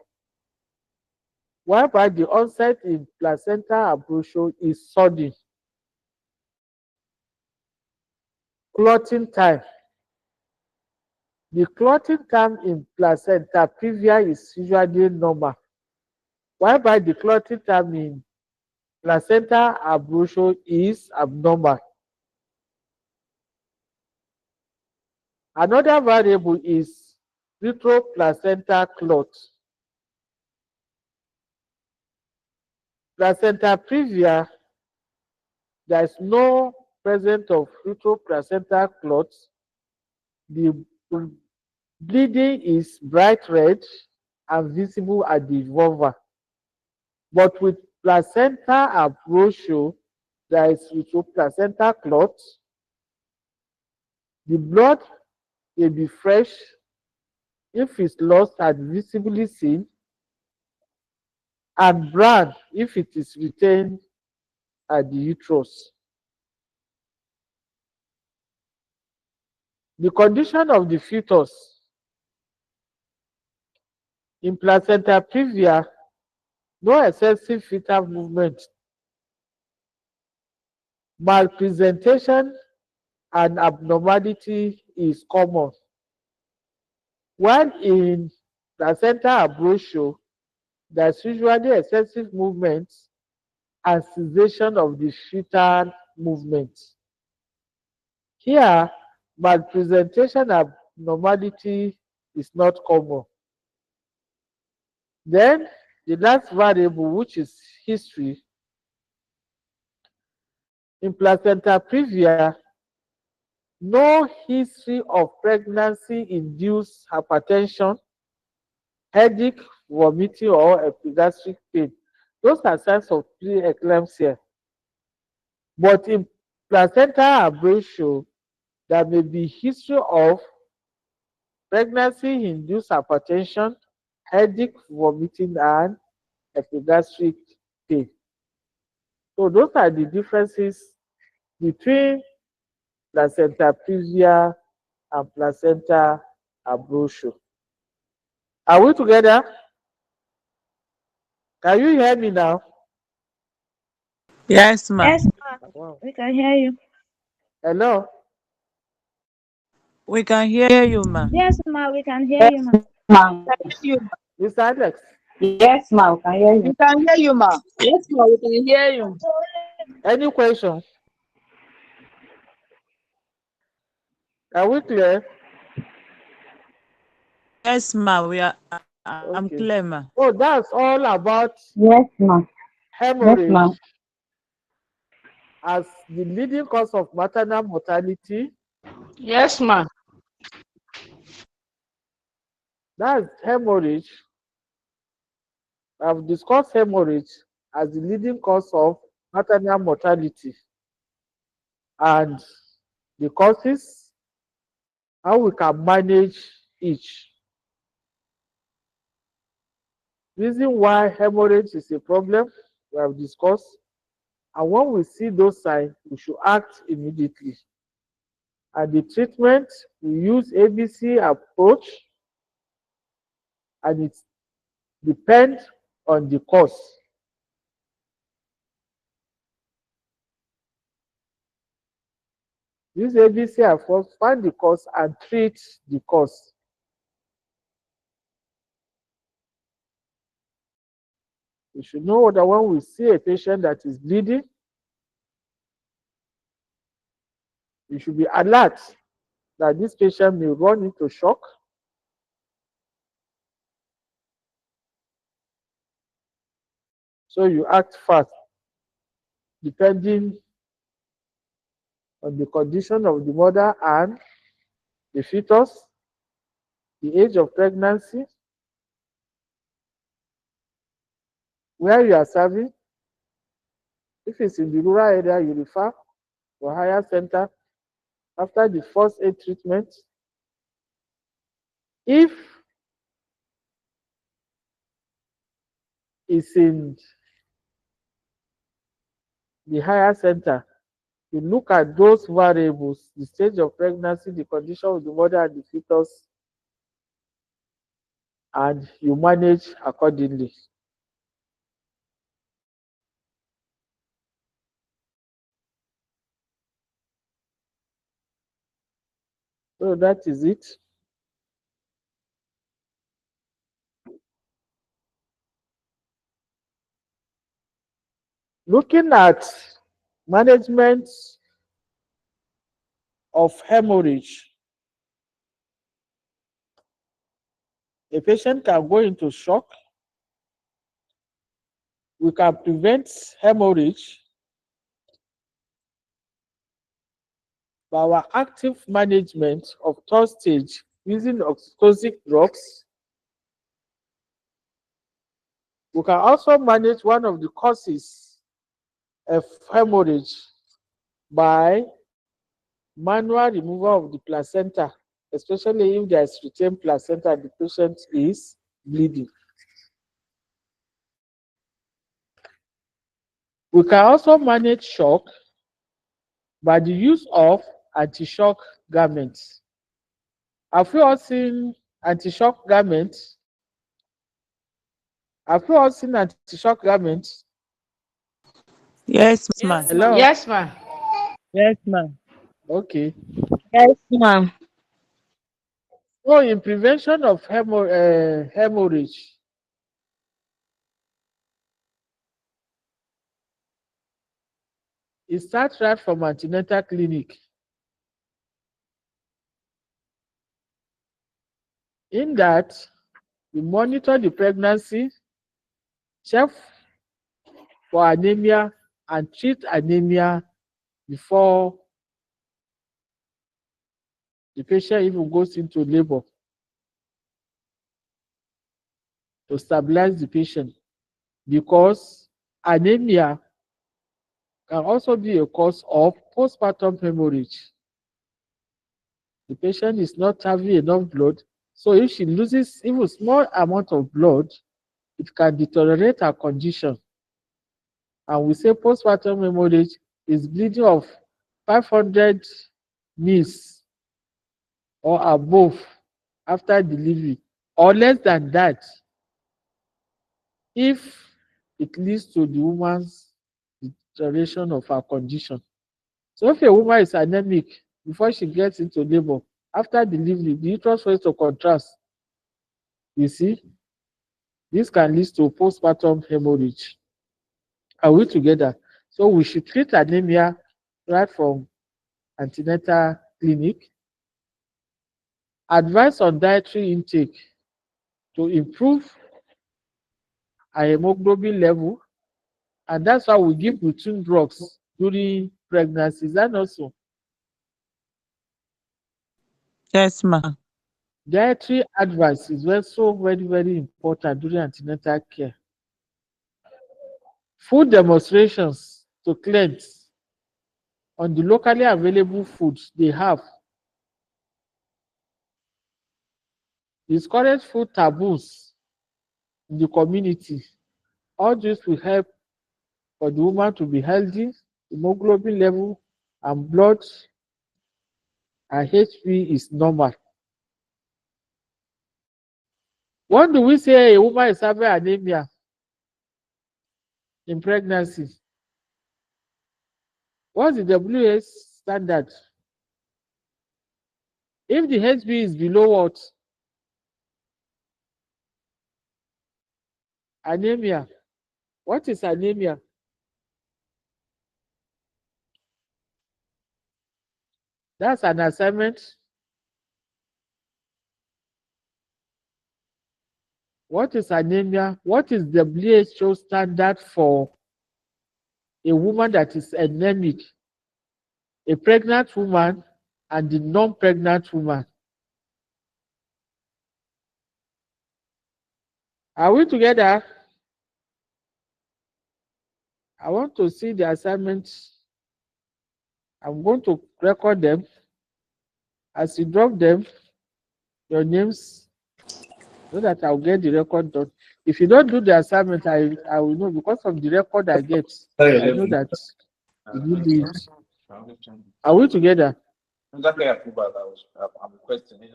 whereby the onset in placenta abruptio is sudden. Clotting time. The clotting time in placenta previa is usually normal, whereby the clotting time in placenta abruptio is abnormal. Another variable is retroplacental clot. Placenta previa, there is no presence of retroplacental clot. The bleeding is bright red and visible at the vulva. But with placenta abruptio, there is retroplacental clot. The blood may be fresh if it's lost and visibly seen, and brown if it is retained at the uterus. The condition of the fetus. In placenta previa, no excessive fetal movement, malpresentation and abnormality is common. While in placenta abruptio, there's usually excessive movement and cessation of the fetal movement. Here, malpresentation abnormality is not common. Then, the last variable, which is history. In placenta previa, no history of pregnancy-induced hypertension, headache, vomiting, or epigastric pain. Those are signs of preeclampsia. But in placenta abruptio, there may be history of pregnancy-induced hypertension, headache, vomiting, and epigastric pain. So those are the differences between placenta previa and placenta abruptio. Are we together? Can you hear me now? Yes, ma. Yes, Wow. we can hear you. Hello? We can hear you, ma. Yes, ma, we can hear Yes, you, ma. ma. We can hear you. Mr. Alex, Yes, ma. We can hear you. We can hear you, ma. Yes, ma, we can hear you. any question? Are we clear? Yes, ma. I'm Okay. clear, ma. Oh, that's all about Yes, ma. Yes, hemorrhage ma. as the leading cause of maternal mortality. Yes, ma. That's hemorrhage. I've discussed hemorrhage as the leading cause of maternal mortality and the causes, how we can manage each. Reason why hemorrhage is a problem, we have discussed. And when we see those signs, we should act immediately. And the treatment, we use ABC approach, and it depends on the cause. Use ABC approach, find the cause and treat the cause. We should know that when we see a patient that is bleeding, we should be alert that this patient may run into shock. So you act fast, depending on the condition of the mother and the fetus, the age of pregnancy, where you are serving. If it's in the rural area, you refer to a higher center after the first aid treatment. If it's in the higher center, you look at those variables, the stage of pregnancy, the condition of the mother and the fetus, and you manage accordingly. So that is it. Looking at management of hemorrhage, a patient can go into shock. We can prevent hemorrhage by our active management of third stage using oxytocin drugs. We can also manage one of the causes of hemorrhage by manual removal of the placenta, especially if there is retained placenta and the patient is bleeding. We can also manage shock by the use of anti-shock garments. Have you all seen anti-shock garments? Have you all seen anti-shock garments? Yes, ma. Hello? Yes, ma'am. Yes, ma. Okay. Yes, ma'am. So in prevention of hemorrhage, it starts right from antenatal clinic. In that, we monitor the pregnancy, check for anemia, and treat anemia before the patient even goes into labor to stabilize the patient, because anemia can also be a cause of postpartum hemorrhage. The patient is not having enough blood, so if she loses even small amount of blood, it can deteriorate her condition. And we say postpartum hemorrhage is bleeding of 500 mils or above after delivery, or less than that if it leads to the woman's deterioration of her condition. So if a woman is anemic before she gets into labor, after delivery, the uterus fails to contract. You see, this can lead to postpartum hemorrhage. Are we together? So we should treat anemia right from antenatal clinic. Advice on dietary intake to improve our hemoglobin level, and that's why we give routine drugs during pregnancy. Is that not so? Yes, ma. Dietary advice is also very, very important during antenatal care. Food demonstrations to clients on the locally available foods they have. Discourage food taboos in the community. All this will help for the woman to be healthy, hemoglobin level and blood and HB is normal. When do we say a woman is having anemia in pregnancy? What's the WHO standard? If the HB is below what? Anemia. What is anemia? That's an assignment. What is anemia? What is the WHO standard for a woman that is anemic, a pregnant woman, and the non-pregnant woman? Are we together? I want to see the assignments. I'm going to record them. As you drop them, your names, so that I'll get the record done. If you don't do the assignment, I will know, because of the record I get. I know that you will do it. Are we together? I'm questioning.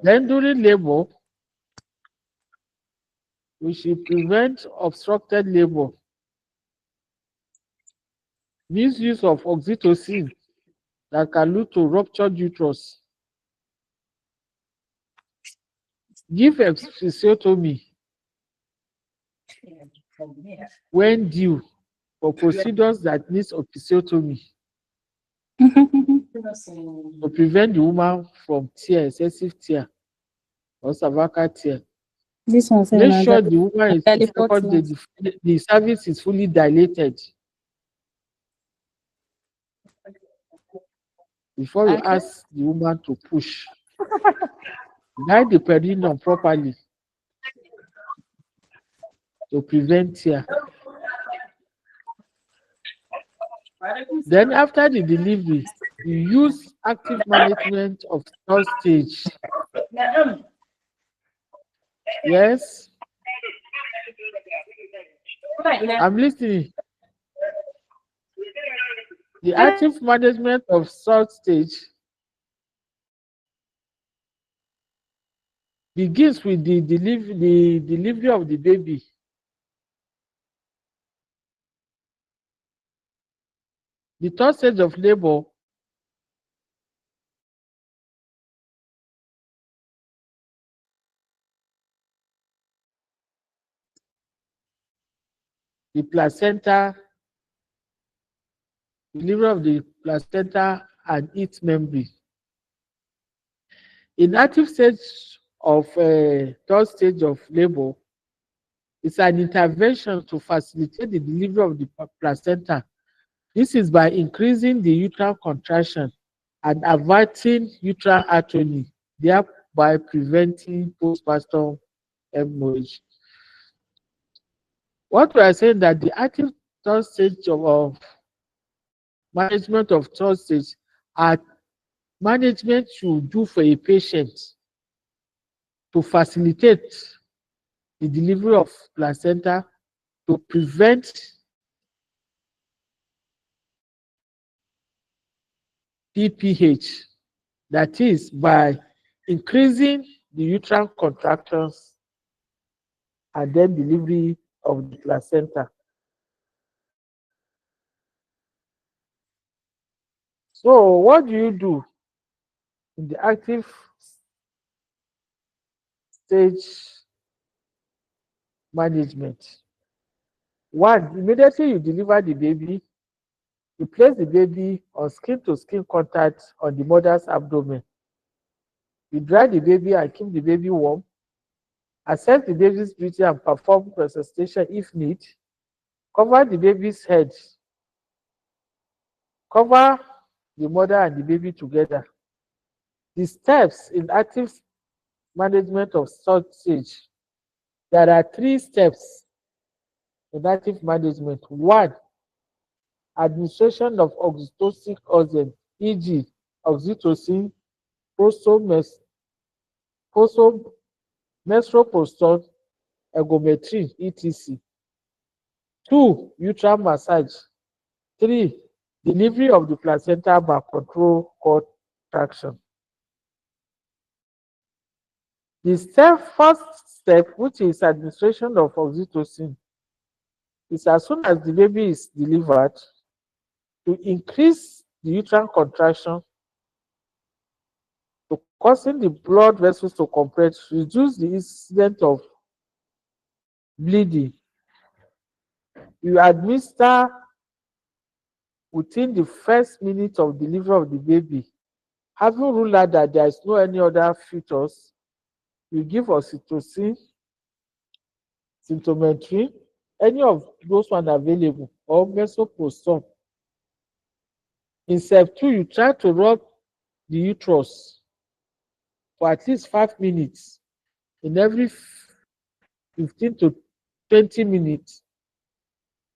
Then during labor, we should prevent obstructed labor. Misuse of oxytocin that can lead to ruptured uterus. Give episiotomy when due for procedures that needs episiotomy to prevent the woman from tear, excessive tear or cervical tear. This one say Make na sure the woman is the second day, the cervix is fully dilated before you ask the woman to push. Guide the perineum properly to prevent tear. Then after the delivery, you use active management of third stage. Yes, I'm listening. The active management of third stage begins with the delivery of the baby. The third stage of labor the placenta, delivery of the placenta and its membrane. In active stage of third stage of labor, it's an intervention to facilitate the delivery of the placenta. This is by increasing the uterine contraction and averting uterine atony, thereby preventing postpartum hemorrhage. What we are saying that the active third stage of management of third stage are management you do for a patient to facilitate the delivery of placenta, to prevent PPH, that is by increasing the uterine contractions and then delivery of the placenta. So what do you do in the active stage management? One, immediately you deliver the baby, you place the baby on skin-to-skin contact on the mother's abdomen. You dry the baby and keep the baby warm. Assess the baby's breathing and perform resuscitation if need. Cover the baby's head. Cover the mother and the baby together. The steps in active management of third stage. There are 3 steps in active management. One, administration of oxytocin agent, e.g., oxytocin, misoprostol, ergometrin, etc. 2, uterine massage. 3, delivery of the placenta by control contraction. The first step, which is administration of oxytocin, is as soon as the baby is delivered, to increase the uterine contraction, to causing the blood vessels to compress, reduce the incidence of bleeding. You administer within the first minute of delivery of the baby. Having ruled out that there is no any other fetus, you give oxytocin, symptometry, any of those one available, or misoprostol. In step 2, you try to rub the uterus for at least 5 minutes in every 15 to 20 minutes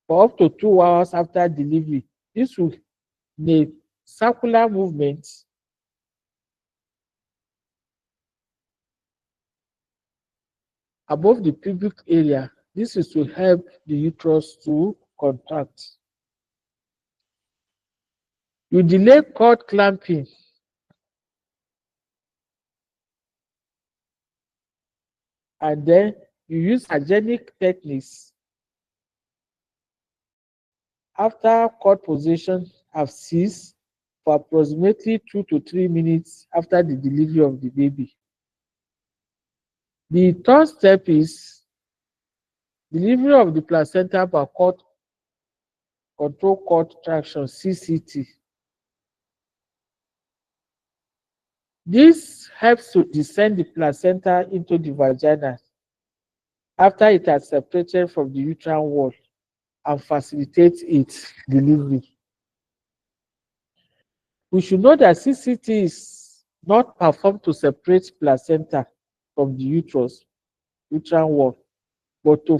for up to 2 hours after delivery. This will make circular movements above the pubic area. This is to help the uterus to contract. You delay cord clamping and then you use hygienic techniques after cord position have ceased for approximately 2 to 3 minutes after the delivery of the baby. The third step is delivery of the placenta by control cord traction (CCT). This helps to descend the placenta into the vagina after it has separated from the uterine wall and facilitates its delivery. We should know that CCT is not performed to separate placenta from the uterine wall, but to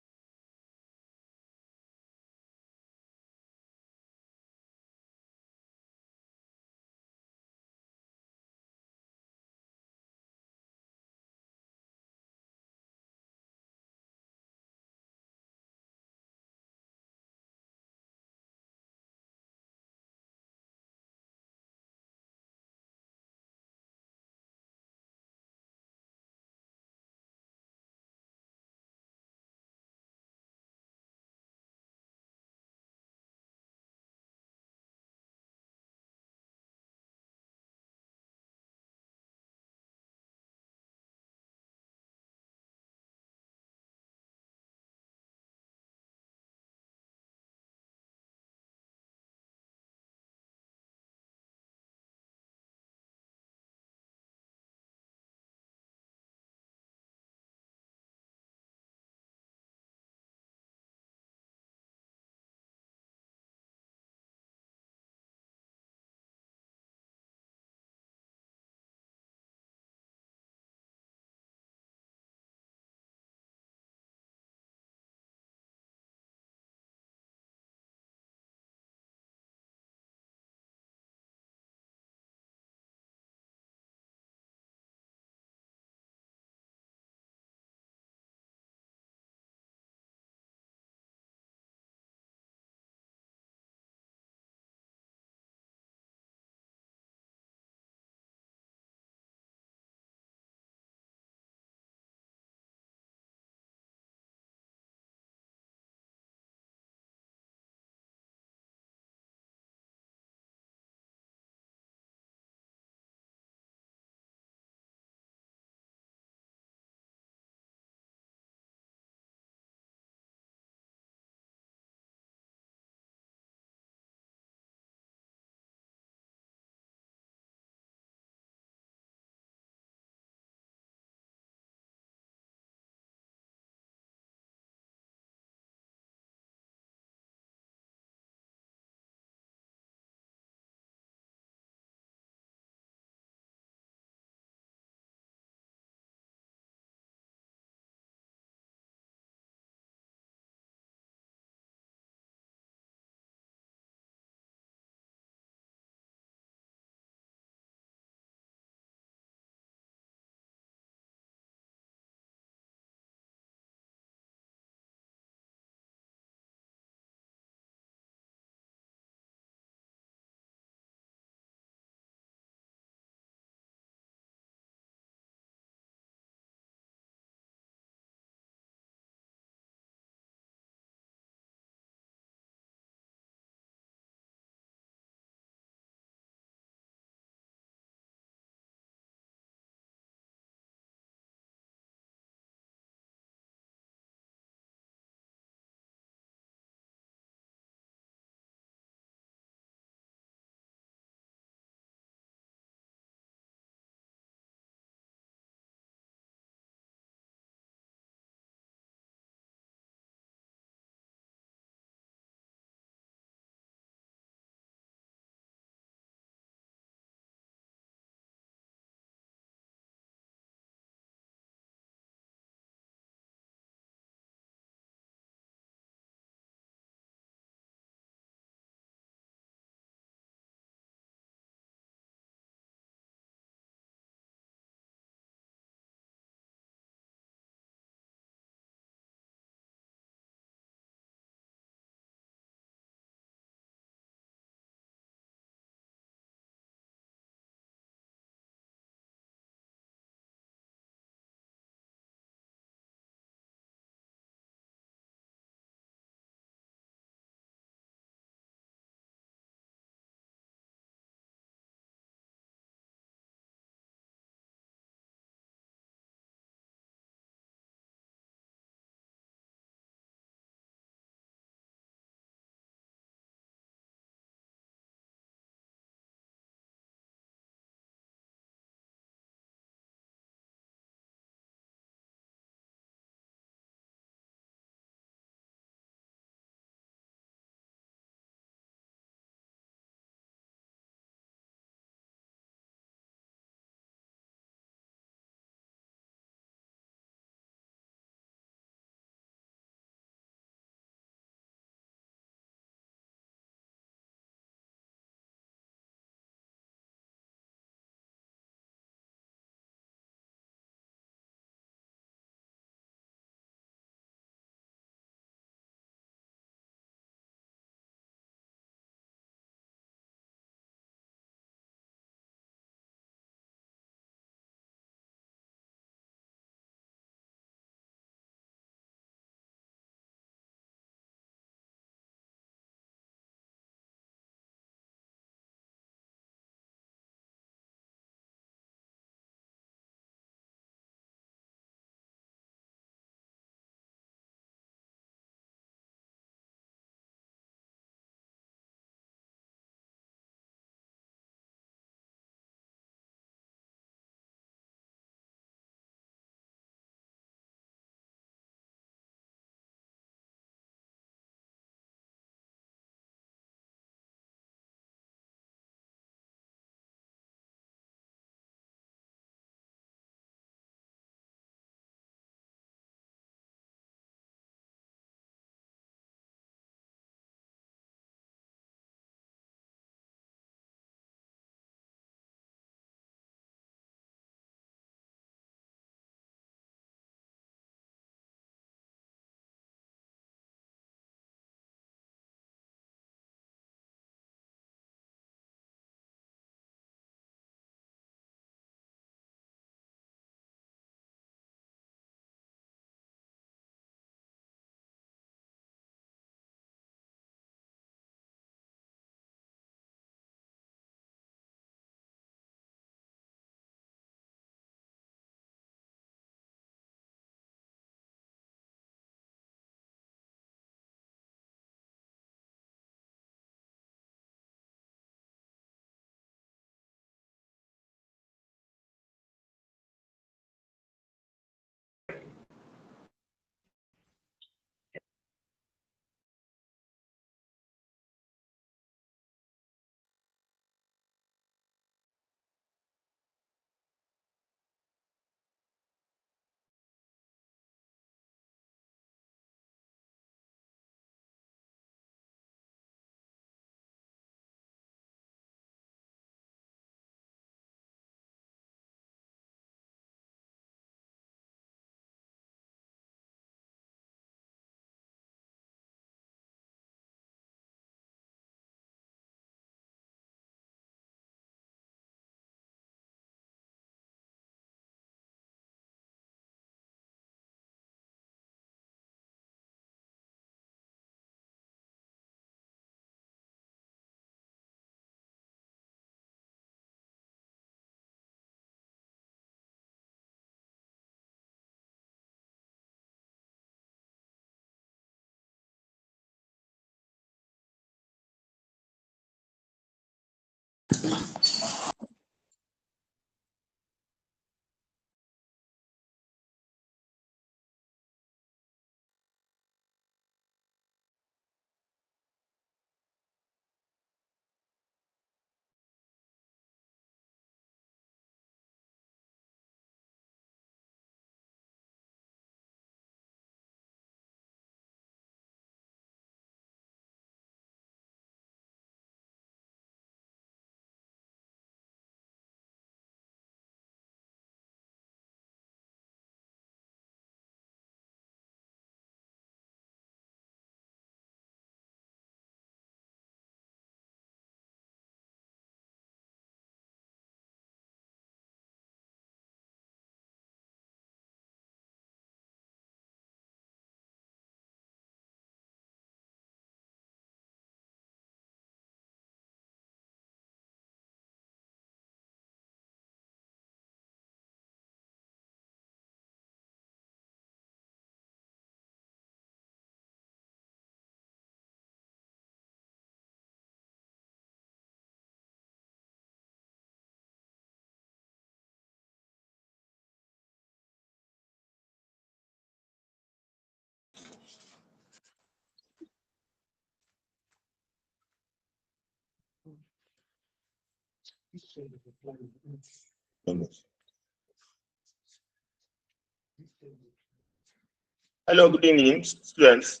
Hello, good evening, students.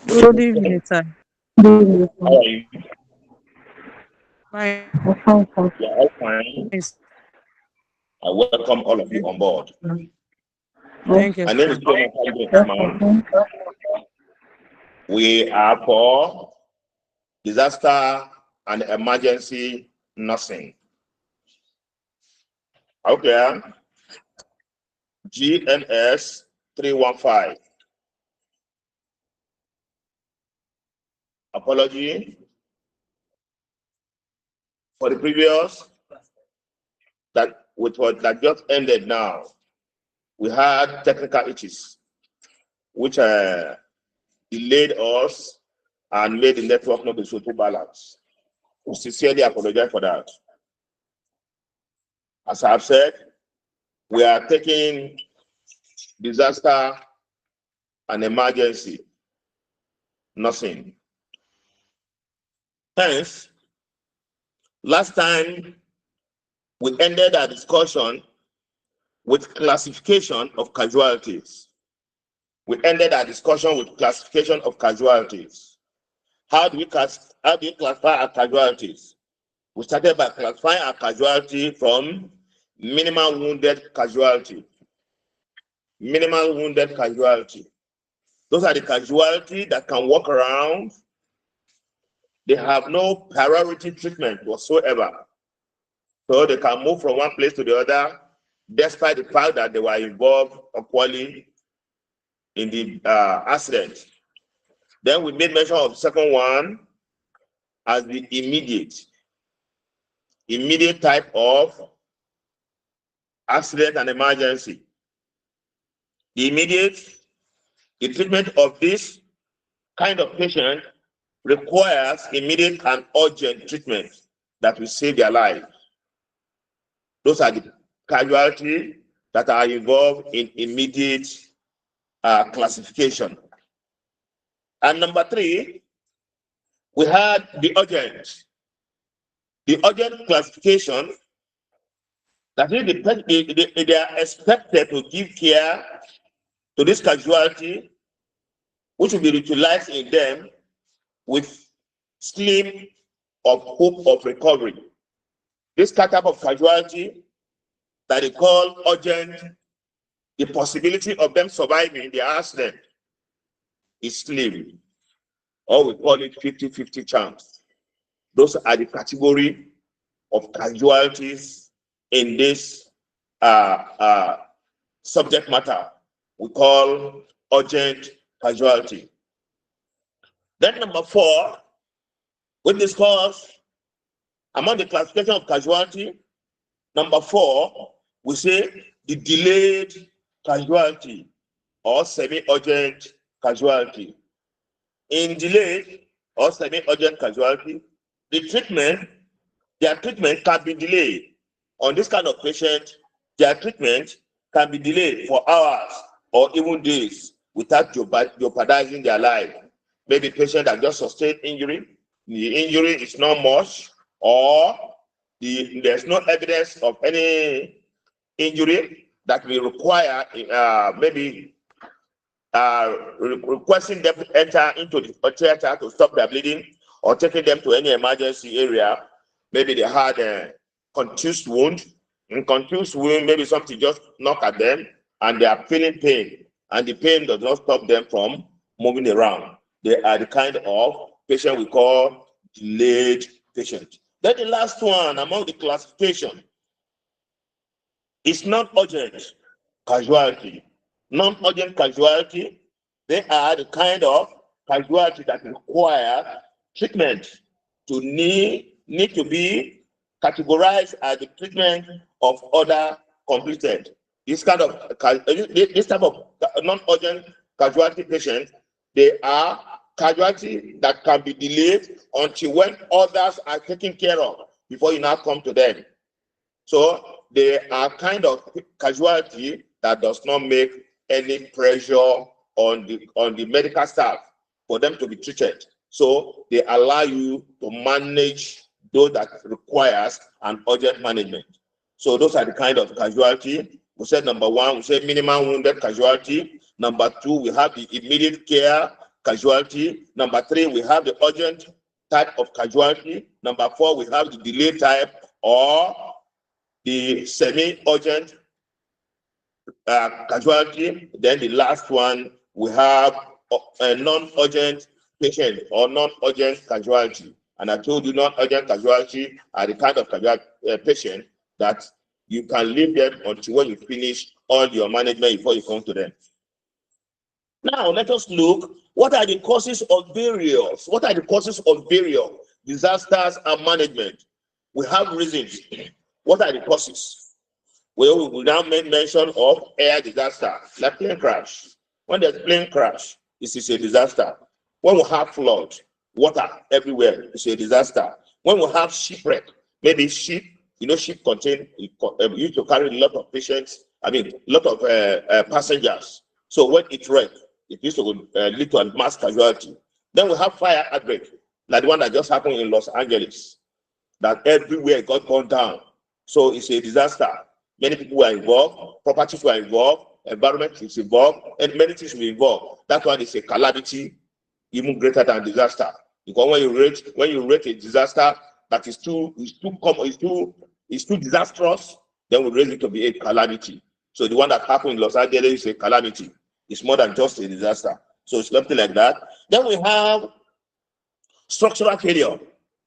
Good evening, sir. How are you? Fine. Yeah, all fine. I welcome all of you on board. Thank you, My name is sir. Jonathan. We are for disaster and emergency nursing. Okay. GNS 315. Apology for the previous that just ended now. We had technical issues which delayed us and made the network not be so to balance. We sincerely apologize for that. As I've said, we are taking disaster and emergency nursing. Hence, last time we ended our discussion with classification of casualties. We ended our discussion with classification of casualties. How do you classify our casualties? We started by classifying our casualty from minimal wounded casualty. Minimal wounded casualty. Those are the casualty that can walk around. They have no priority treatment whatsoever. So they can move from one place to the other, despite the fact that they were involved equally in the accident. Then we made mention of the second one as the immediate type of accident and emergency. The treatment of this kind of patient requires immediate and urgent treatment that will save their life. Those are the casualties that are involved in immediate classification. And number three, we had the urgent. The urgent classification, that is, they are expected to give care to this casualty, which will be utilized in them with slim of hope of recovery. This type of casualty that they call urgent, the possibility of them surviving the accident is slim, or we call it 50-50 chance. Those are the category of casualties in this subject matter we call urgent casualty. Then number four, we discuss among the classification of casualty, number four, we say the delayed casualty or semi-urgent casualty. In delayed or semi-urgent casualty, their treatment can be delayed. On this kind of patient, their treatment can be delayed for hours or even days without jeopardizing their life. Maybe patient that just sustained injury, the injury is not much, or there's no evidence of any injury that will require maybe requesting them to enter into the theater to stop their bleeding, or taking them to any emergency area. Maybe they had a contused wound. In contused wound, maybe something just knocked at them and they are feeling pain, and the pain does not stop them from moving around. They are the kind of patient we call delayed patient. Then the last one among the classification is non-urgent casualty. Non-urgent casualty, they are the kind of casualty that require treatment to need to be categorized as the treatment of other completed. This type of non-urgent casualty patients, they are casualty that can be delayed until when others are taken care of before you now come to them. So they are kind of casualty that does not make any pressure on the medical staff for them to be treated. So they allow you to manage those that requires an urgent management. So those are the kind of casualty. We said number one, we said minimum wounded casualty. Number two, we have the immediate care casualty. Number three, we have the urgent type of casualty. Number four, we have the delay type or the semi-urgent casualty. Then the last one, we have a non-urgent patient or non-urgent casualty. And I told you non-urgent casualty are the kind of casualty patient that you can leave them until when you finish all your management before you come to them. Now, let us look, what are the causes of various? What are the causes of various disasters and management? We have reasons. What are the causes? Well, we will now make mention of air disaster, like plane crash. When there's plane crash, this is a disaster. When we have flood, water everywhere, it's a disaster. When we have shipwreck, maybe ship, ship contain, used to carry a lot of patients, a lot of passengers. So when it wrecked, it used to lead to a mass casualty. Then we have fire outbreak, like the one that just happened in Los Angeles, that everywhere got burned down. So it's a disaster. Many people were involved, properties were involved, environment is involved, and many things were involved. That one is a calamity even greater than disaster. Because when you rate a disaster that is too common, is too disastrous, then we raise it to be a calamity. So the one that happened in Los Angeles is a calamity. It's more than just a disaster. So it's something like that. Then we have structural failure,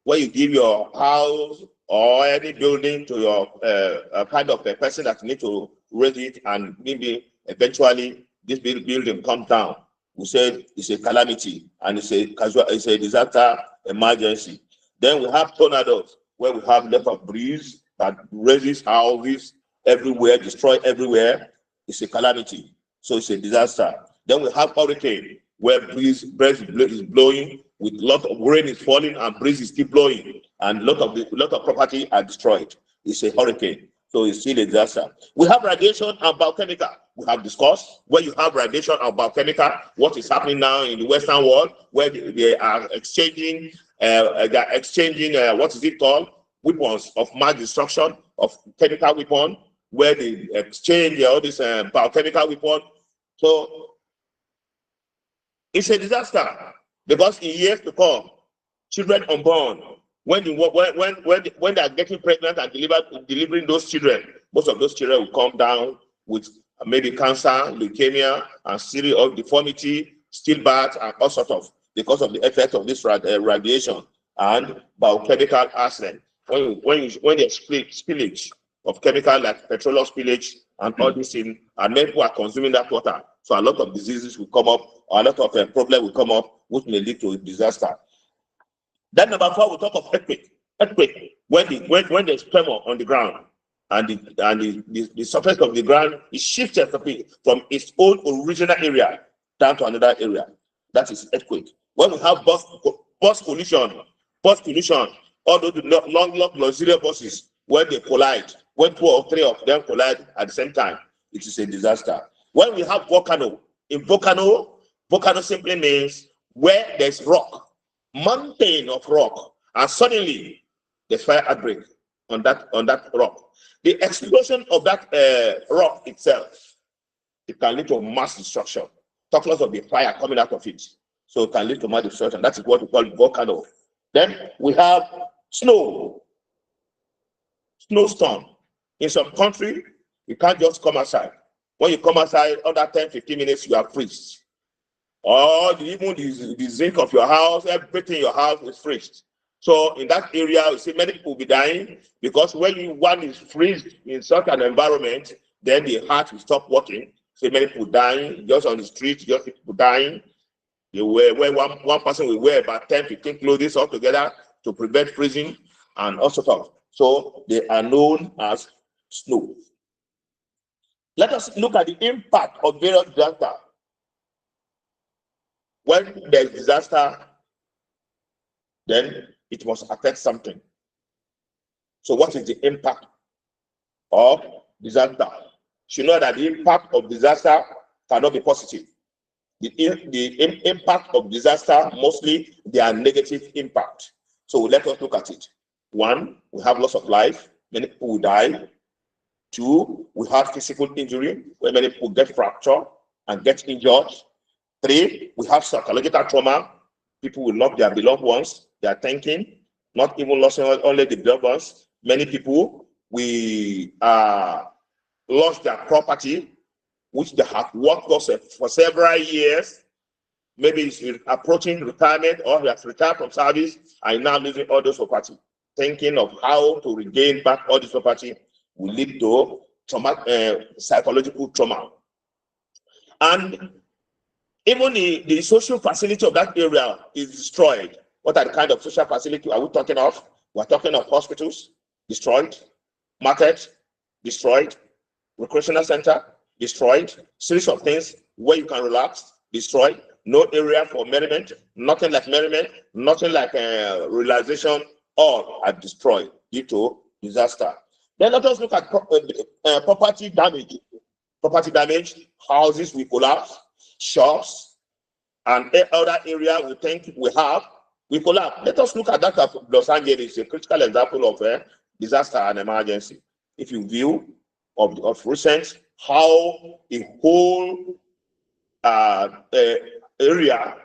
where you give your house or any building to your kind of a person that need to raise it, and maybe eventually this building comes down. We said it's a calamity and it's a disaster emergency. Then we have tornadoes, where we have lot of breeze that raises houses everywhere, destroy everywhere. It's a calamity. So it's a disaster. Then we have hurricane, where breeze is blowing, with a lot of rain is falling and breeze is still blowing, and lot of property are destroyed. It's a hurricane. So it's still a disaster. We have radiation and biochemical. We have discussed where you have radiation and biochemical, what is happening now in the Western world, where they are exchanging, what is it called? Weapons of mass destruction, of chemical weapon, where they exchange all this biochemical weapon. So it's a disaster, because in years to come, children unborn, when they are getting pregnant and delivering those children, most of those children will come down with maybe cancer, leukemia, and series of deformity, stillbirth, and all sorts of, because of the effect of this radiation and biochemical accident. When there's spillage of chemical, like petroleum spillage and all these things, and many people are consuming that water, so a lot of diseases will come up, or a lot of problems will come up, which may lead to a disaster. Then number four, we talk of earthquake. Earthquake, when there's tremor on the ground, and the surface of the ground is shifted from its own original area down to another area. That is earthquake. When we have burst collision, all those long luxurious buses, when they collide, when 2 or 3 of them collide at the same time, it is a disaster. When we have volcano, in volcano simply means where there's rock, mountain of rock, and suddenly there's fire outbreak on that rock. The explosion of that rock itself, it can lead to mass destruction. Talk less of the fire coming out of it. So it can lead to mass destruction. That is what we call volcano. Then we have snowstorm. In some country, you can't just come outside. When you come outside, under 10-15 minutes, you are freezed. Or even the zinc of your house, everything in your house is freezed. So in that area, you see many people will be dying because when one is freezed in such an environment, then the heart will stop working. So many people dying just on the street, just people dying. Where one person will wear about 10-15 clothes altogether to prevent freezing and also stuff. So they are known as snow. Let us look at the impact of various disasters. When there's disaster, then it must affect something. So what is the impact of disaster? You know that the impact of disaster cannot be positive. The impact of disaster, mostly they are negative impact. So let us look at it. 1, we have loss of life, many people will die. 2, we have physical injury, where many people get fractured and get injured. 3, we have psychological trauma. People will lose their beloved ones. They are thinking, not even losing only the beloved ones. Many people we lost their property, which they have worked for several years. Maybe it's approaching retirement or he has retired from service and now losing all those property. Thinking of how to regain back all this property will lead to psychological trauma. And even the social facility of that area is destroyed. What are the kind of social facility are we talking of? We're talking of hospitals, destroyed, market, destroyed, recreational center, destroyed, series of things where you can relax, destroyed, no area for merriment, nothing like merriment, nothing like realization, all are destroyed due to disaster. Then let us look at property damage. Property damage, houses will collapse, shops, and other area we think we have, we collapse. Let us look at that of Los Angeles, a critical example of disaster and emergency. If you view of recent how a whole area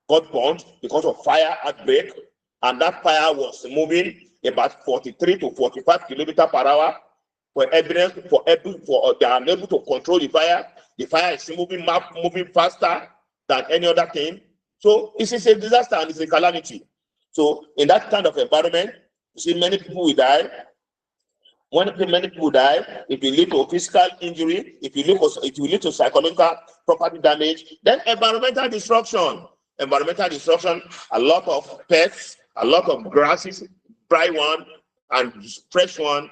got burned because of fire outbreak, and that fire was moving about 43 to 45 kilometers per hour. For evidence, for they are unable to control the fire. The fire is moving faster than any other thing. So it is a disaster and it's a calamity. So in that kind of environment, you see many people will die. When many people die, it will lead to physical injury, it will lead to psychological property damage, then environmental destruction. Environmental destruction, a lot of pests, a lot of grasses, dry one and fresh one,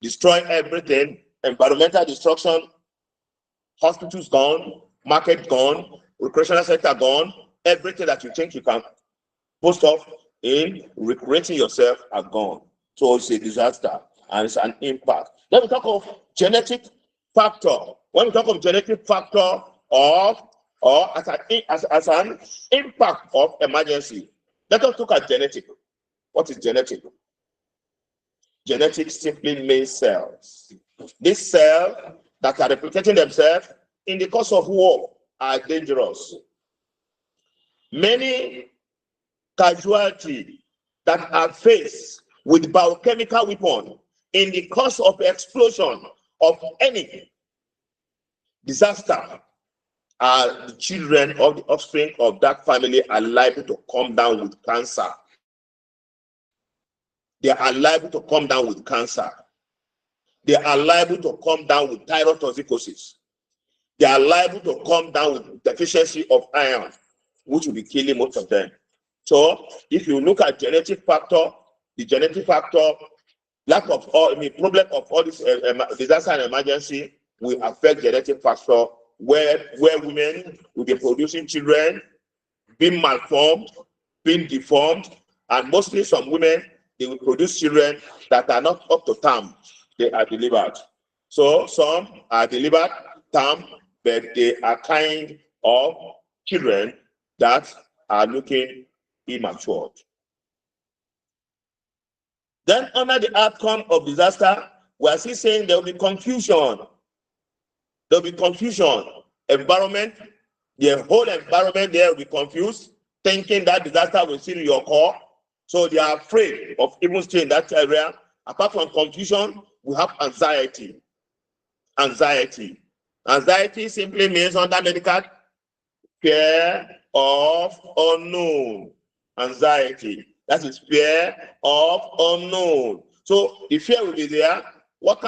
destroy everything. Environmental destruction, hospitals gone, market gone, recreational center gone, everything that you think you can post off in recreating yourself are gone. So it's a disaster and it's an impact. Then we talk of genetic factor. When we talk of genetic factor or as an impact of emergency, let us look at genetic. What is genetic? Genetic simply means cells. These cells that are replicating themselves in the course of war are dangerous. Many casualties that are faced with biochemical weapon in the course of explosion of any disaster are the children of the offspring of that family are liable to come down with cancer. They are liable to come down with cancer. They are liable to come down with thyrotoxicosis. They are liable to come down with deficiency of iron, which will be killing most of them. So if you look at genetic factor, the genetic factor, lack of all, problem of all this disaster and emergency will affect genetic factor where women will be producing children, being malformed, being deformed, and mostly some women, they will produce children that are not up to term. They are delivered. So some are delivered term, but they are kind of children that are looking immature. Then under the outcome of disaster, we are still saying there will be confusion. There will be confusion. Environment, the whole environment there will be confused, thinking that disaster will still occur. So they are afraid of even staying in that area. Apart from confusion, we have anxiety. Anxiety. Anxiety simply means under medical fear of unknown. Anxiety. That is fear of unknown. So the fear will be there. What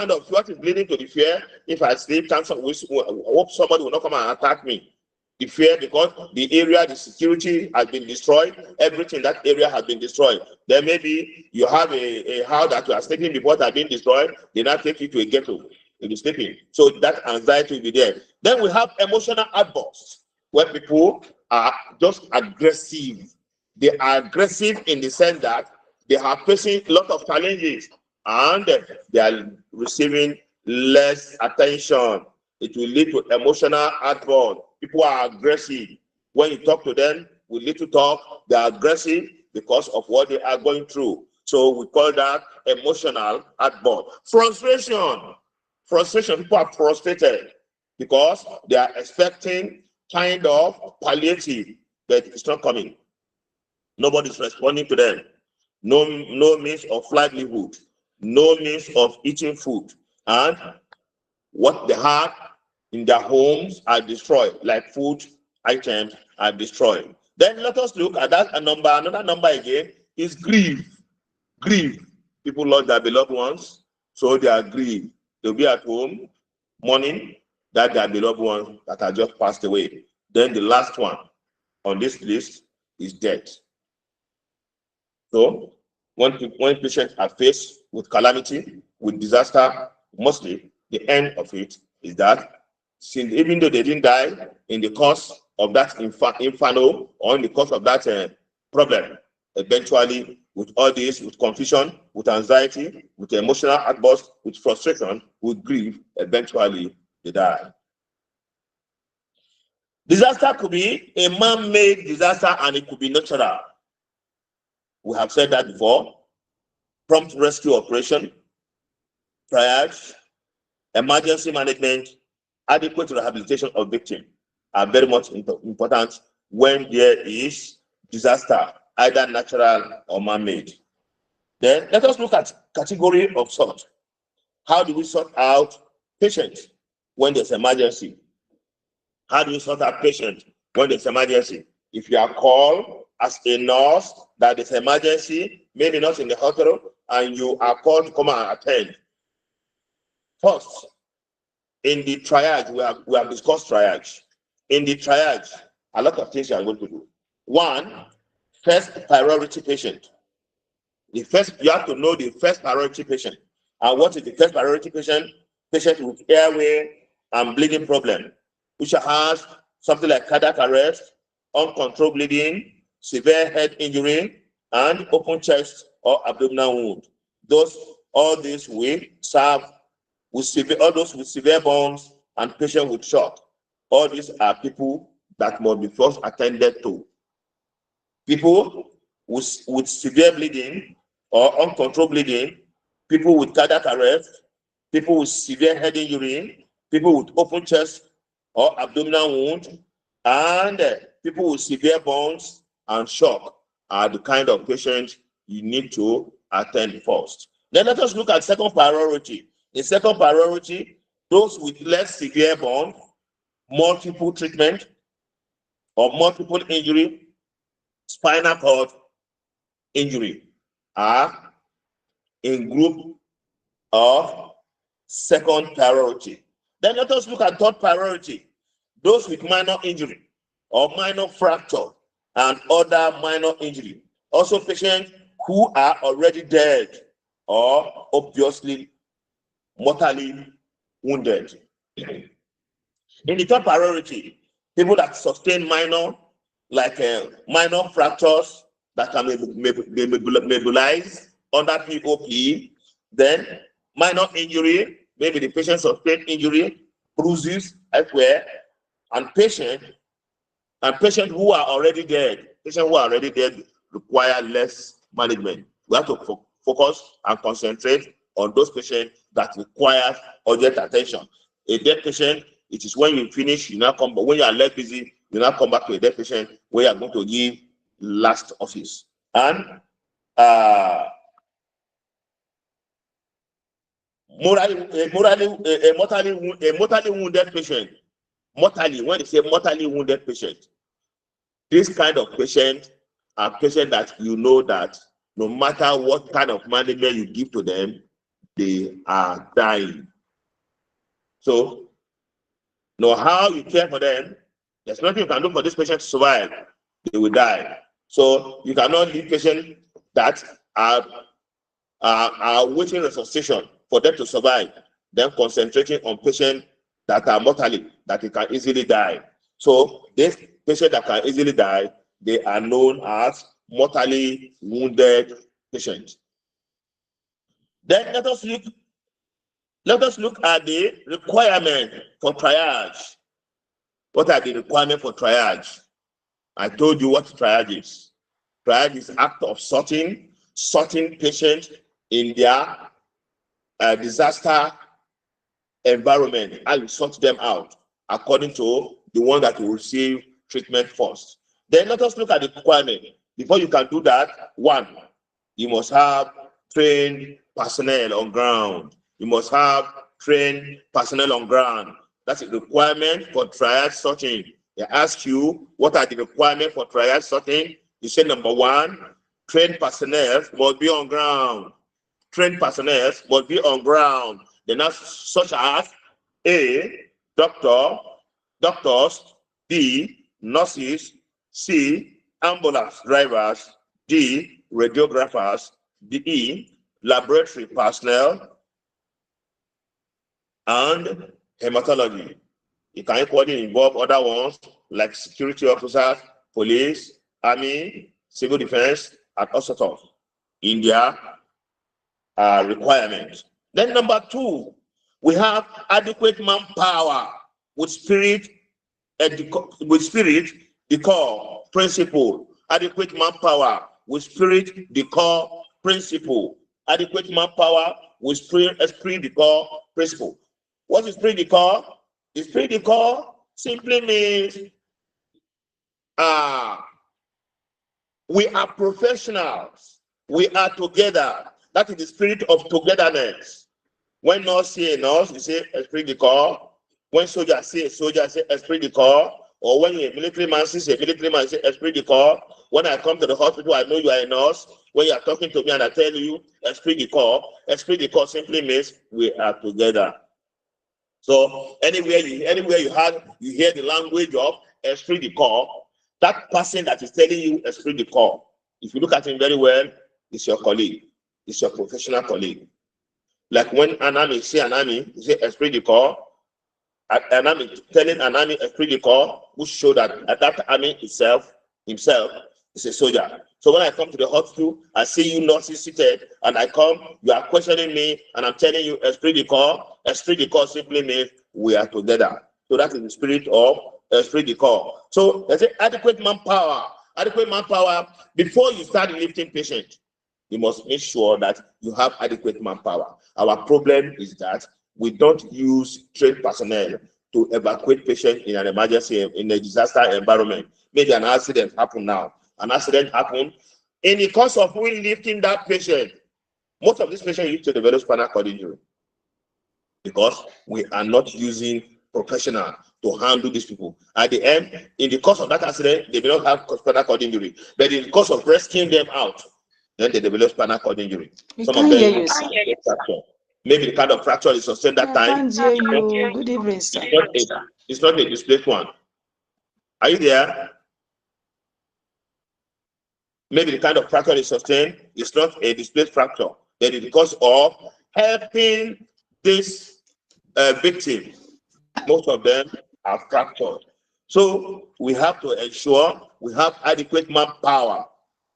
is leading to the fear? If I sleep, I hope somebody will not come and attack me. The fear because the area, the security has been destroyed. Everything in that area has been destroyed. Then maybe you have a house that you are sleeping before that has been destroyed. They now take you to a ghetto. You'll be sleeping. So that anxiety will be there. Then we have emotional outbursts where people are just aggressive. They are aggressive in the sense that they are facing a lot of challenges and they are receiving less attention. It will lead to emotional outburst. People are aggressive. When you talk to them with little talk, they are aggressive because of what they are going through. So we call that emotional outburst. Frustration. Frustration. People are frustrated because they are expecting kind of palliative, but it's not coming. Nobody's responding to them. No means of livelihood. No means of eating food. And what they have in their homes are destroyed, like food items are destroyed. Then let us look at that number. Another number again is grief. Grief. People lost their beloved ones, so they are grieved. They'll be at home mourning that their beloved ones that are just passed away. Then the last one on this list is death. So when patients are faced with calamity, with disaster, mostly the end of it is that since even though they didn't die in the course of that inferno or in the course of that problem, eventually with all this, with confusion, with anxiety, with emotional outburst, with frustration, with grief, eventually they die. Disaster could be a man-made disaster and it could be natural. We have said that before. Prompt rescue operation, triage, emergency management, adequate rehabilitation of victims are very much important when there is disaster, either natural or man-made. Then let us look at category of sort. How do we sort out patients when there's emergency? How do you sort out patients when there's emergency? If you are called as a nurse that is emergency, maybe not in the hospital, and you are called to come and attend. First, in the triage, we have discussed triage. In the triage, a lot of things you are going to do. One, first priority patient. You have to know the first priority patient. And what is the first priority patient? Patient with airway and bleeding problem, which has something like cardiac arrest, uncontrolled bleeding, severe head injury, and open chest or abdominal wound. All these will serve with all those with severe burns and patients with shock. All these are people that must be first attended to. People with severe bleeding or uncontrolled bleeding, people with cardiac arrest, people with severe head injury, people with open chest or abdominal wound, and people with severe burns and shock are the kind of patients you need to attend first. Then let us look at second priority. The second priority, those with less severe burn, multiple treatment or multiple injury, spinal cord injury are in group of second priority. Then let us look at third priority, those with minor injury or minor fracture and other minor injury. Also patients who are already dead or obviously mortally wounded. In the third priority, people that sustain minor fractures that can be mobilized under POP, then minor injury, maybe the patient sustained injury, bruises elsewhere, and patient who are already dead, require less management. We have to focus and concentrate on those patients that require urgent attention. A dead patient, it is when you finish, you now come, but when you are less busy, you now come back to a dead patient where you are going to give last office. And a mortally wounded patient, when they say mortally wounded patient, this kind of patient are patients that you know that no matter what kind of management you give to them, they are dying. So, know how you care for them. There's nothing you can do for this patient to survive. They will die. So you cannot leave patients that are waiting resuscitation for them to survive, then concentrating on patients that are mortally, that they can easily die. So these patients that can easily die, they are known as mortally wounded patients. Then let us look at the requirement for triage. What are the requirements for triage? I told you what triage is. Triage is act of sorting patients in their disaster environment, and you sort them out according to the one that will receive treatment first. Then let us look at the requirement. Before you can do that, one, you must have trained personnel on ground. You must have trained personnel on ground. That's a requirement for triage sorting. They ask you, what are the requirements for triage sorting? You say number one, trained personnel must be on ground. Trained personnel must be on ground. They're not such as A, doctors, B, nurses, C, ambulance drivers, D, radiographers, D, laboratory personnel, and hematology. It can equally involve other ones like security officers, police, army, civil defense, and all sorts of in their requirements. Then number two, we have adequate manpower with spirit, the core principle. Adequate manpower with spirit, the core principle. Adequate manpower with spirit, the core principle. What is spirit, the core? The spirit, the core simply means we are professionals. We are together. That is the spirit of togetherness. When nurse say a nurse, you say esprit de corps. When soldier say a soldier, say esprit de corps. Or when a military man says a military man, say esprit de corps. When I come to the hospital, I know you are a nurse. When you are talking to me and I tell you esprit de corps simply means we are together. So anywhere you hear the language of esprit de corps, that person that is telling you esprit de corps, if you look at him very well, it's your colleague, it's your professional colleague. Like when an army say an army, you say esprit de corps, an army telling an army esprit de corps, which show that that army himself is a soldier. So when I come to the hospital, I see you nurses seated, and I come, you are questioning me, and I'm telling you esprit de corps. Esprit de corps simply means we are together. So that is the spirit of esprit de corps. So there's adequate manpower. Adequate manpower before you start lifting patients. You must make sure that you have adequate manpower. Our problem is that we don't use trained personnel to evacuate patients in an emergency, in a disaster environment. Maybe an accident happened now. An accident happened. In the course of we lifting that patient, most of these patients used to develop spinal cord injury because we are not using professional to handle these people. At the end, in the course of that accident, they may not have spinal cord injury, but in the course of rescuing them out, then they develop spinal cord injury. Some of them have fracture. Maybe the kind of fracture is sustained that time. I can't hear you. Good evening, sir. It's not a displaced one. Are you there? Maybe the kind of fracture is sustained is not a displaced fracture. That is because of helping this victim. Most of them are fractured. So we have to ensure we have adequate manpower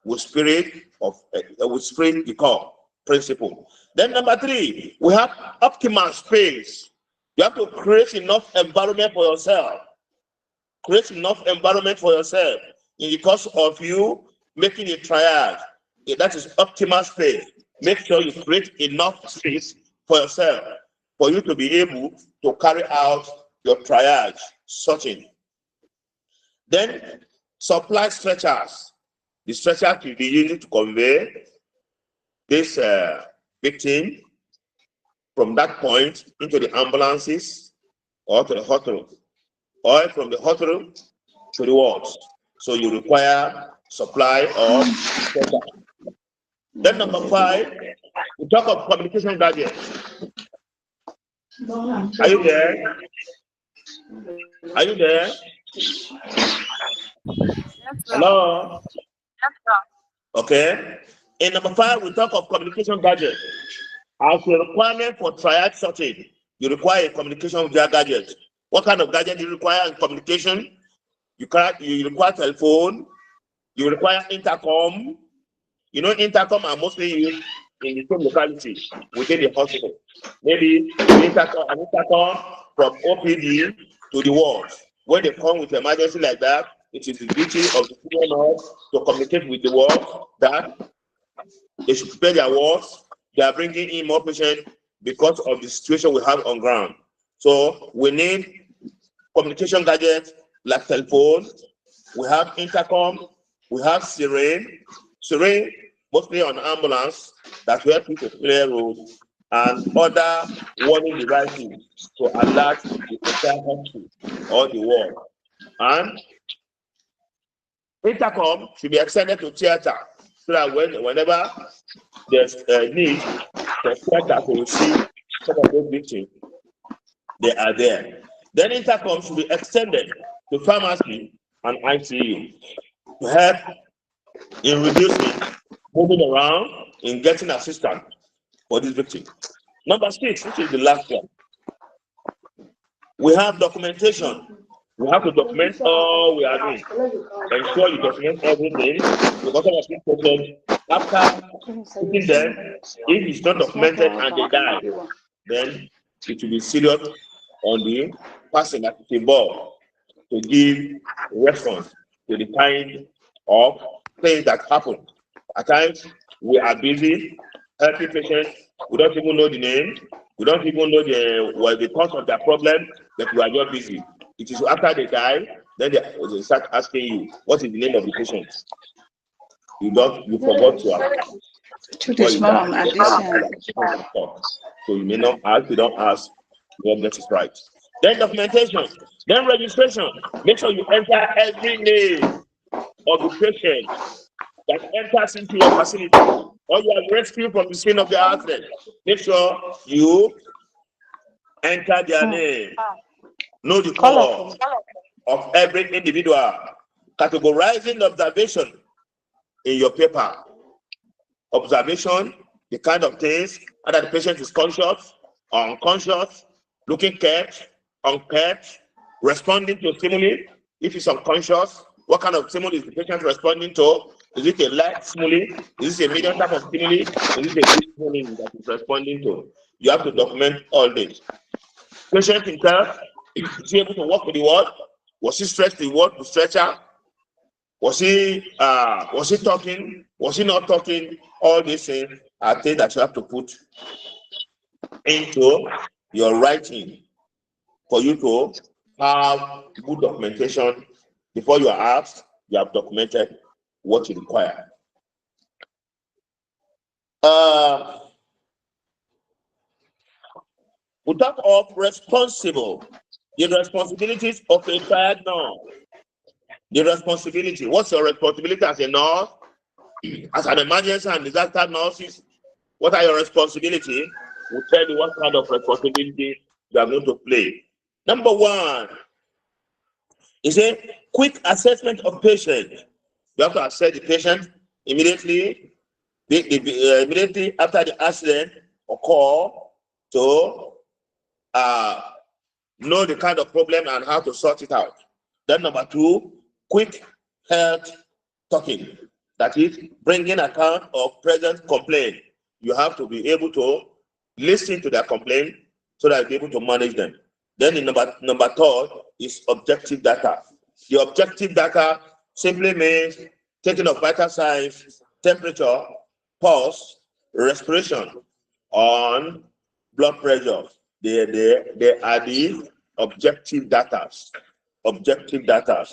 with spirit the core. principle. Then number 3, we have optimal space. You have to create enough environment for yourself. Create enough environment for yourself in the course of you making a triage. That is optimal space. Make sure you create enough space for yourself for you to be able to carry out your triage sorting. Then supply stretchers. The stretcher will be used to convey this victim from that point into the ambulances or to the hospital, or from the hospital to the wards. So you require supply of stretcher. Then number 5, we talk of communication gadgets. Are you there? Are you there? Hello? Okay. In number 5, we talk of communication gadgets. As a requirement for triage sorting, you require a communication via gadget. What kind of gadget do you require in communication? You require telephone, you require intercom. You know, intercom are mostly used in the same locality within the hospital. Maybe an intercom from OPD to the wards. When they come with emergency like that, it is the duty of the senior nurse to communicate with the ward that they should prepare their wards. They are bringing in more patients because of the situation we have on ground. So we need communication gadgets like telephone. We have intercom. We have sirene. Sirene mostly on ambulance that help people clear roads, and other warning devices to alert the entire hospital or the ward. And intercom should be extended to theater so that whenever there's a need for theater to receive some of those victims, they are there. Then intercom should be extended to pharmacy and ICU to help in reducing moving around, in getting assistance for this victim. Number 6, which is the last one, we have documentation. We have to document all we are doing. Ensure you document everything, because some of these patients, after putting them, if it's not documented and they die, then it will be serious on the person that is involved to give response to the kind of things that happen. At times, we are busy helping patients. We don't even know the name. We don't even know the cause of their problem, but we are just busy. It is after they die, then they start asking you, what is the name of the patient? You forgot to ask. So you may not ask, you don't ask, you won't get it right. Then documentation, then registration. Make sure you enter every name of the patient that enters into your facility, or you are rescued from the scene of the accident. Make sure you enter their name. Know the cause of every individual. Categorizing observation in your paper. Observation, the kind of things, whether the patient is conscious or unconscious, looking kept, unkept, responding to stimuli. If he's unconscious, what kind of stimuli is the patient responding to? Is it a light stimuli? Is it a medium type of stimuli? Is it a deep stimuli that is responding to? You have to document all this. Patient himself, is he able to walk with the ward? Was he stretched the ward to stretcher? Was he talking? Was he not talking? All these things are things that you have to put into your writing for you to have good documentation. Before you are asked, you have documented what you require. We talk of responsible, the responsibilities of a triad nurse. The responsibility. What's your responsibility as a nurse? As an emergency and disaster nurses, what are your responsibilities? We'll tell you what kind of responsibility you are going to play. Number 1 is a quick assessment of patient. You have to assess the patient immediately, immediately after the accident occur, to know the kind of problem and how to sort it out. Then number 2, quick health talking. That is bringing account of present complaint. you have to be able to listen to their complaint so that you're able to manage them. Then the number third is objective data. The objective data simply means taking of vital signs, temperature, pulse, respiration, on blood pressure. They are the objective data. Objective data.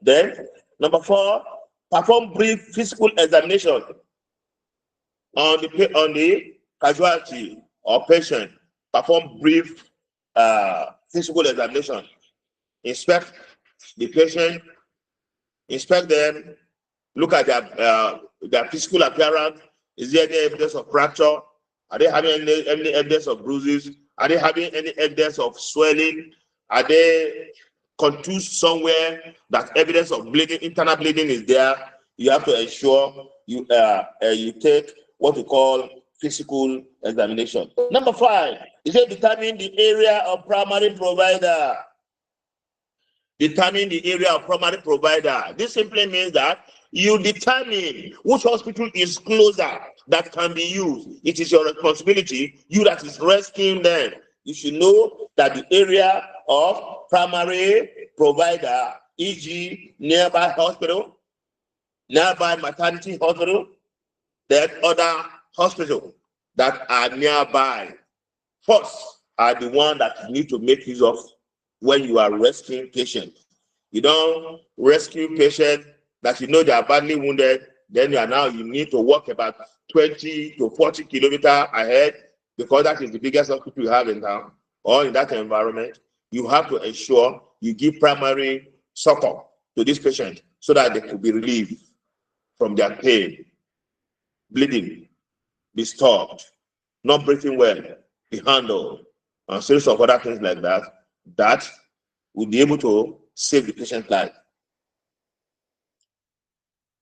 Then number four, perform brief physical examination on the casualty or patient. Perform brief physical examination. Inspect the patient, inspect them, look at their physical appearance. Is there any evidence of fracture? Are they having any evidence of bruises? Are they having any evidence of swelling? Are they contused somewhere that evidence of bleeding, internal bleeding is there? You have to ensure you take what we call physical examination. Number five, is it determine the area of primary provider? Determine the area of primary provider. This simply means that you determine which hospital is closer that can be used. It is your responsibility, you that is rescuing them. You should know that the area of primary provider, e.g., nearby hospital, nearby maternity hospital, then other hospitals that are nearby. First are the one that you need to make use of when you are rescuing patients. You don't rescue patients that you know they are badly wounded, then you need to walk about 20 to 40 kilometers ahead because that is the biggest hospital you have in town or in that environment. You have to ensure you give primary support to this patient so that they could be relieved from their pain, bleeding, be stopped, not breathing well, be handled, and a series of other things like that, that will be able to save the patient's life.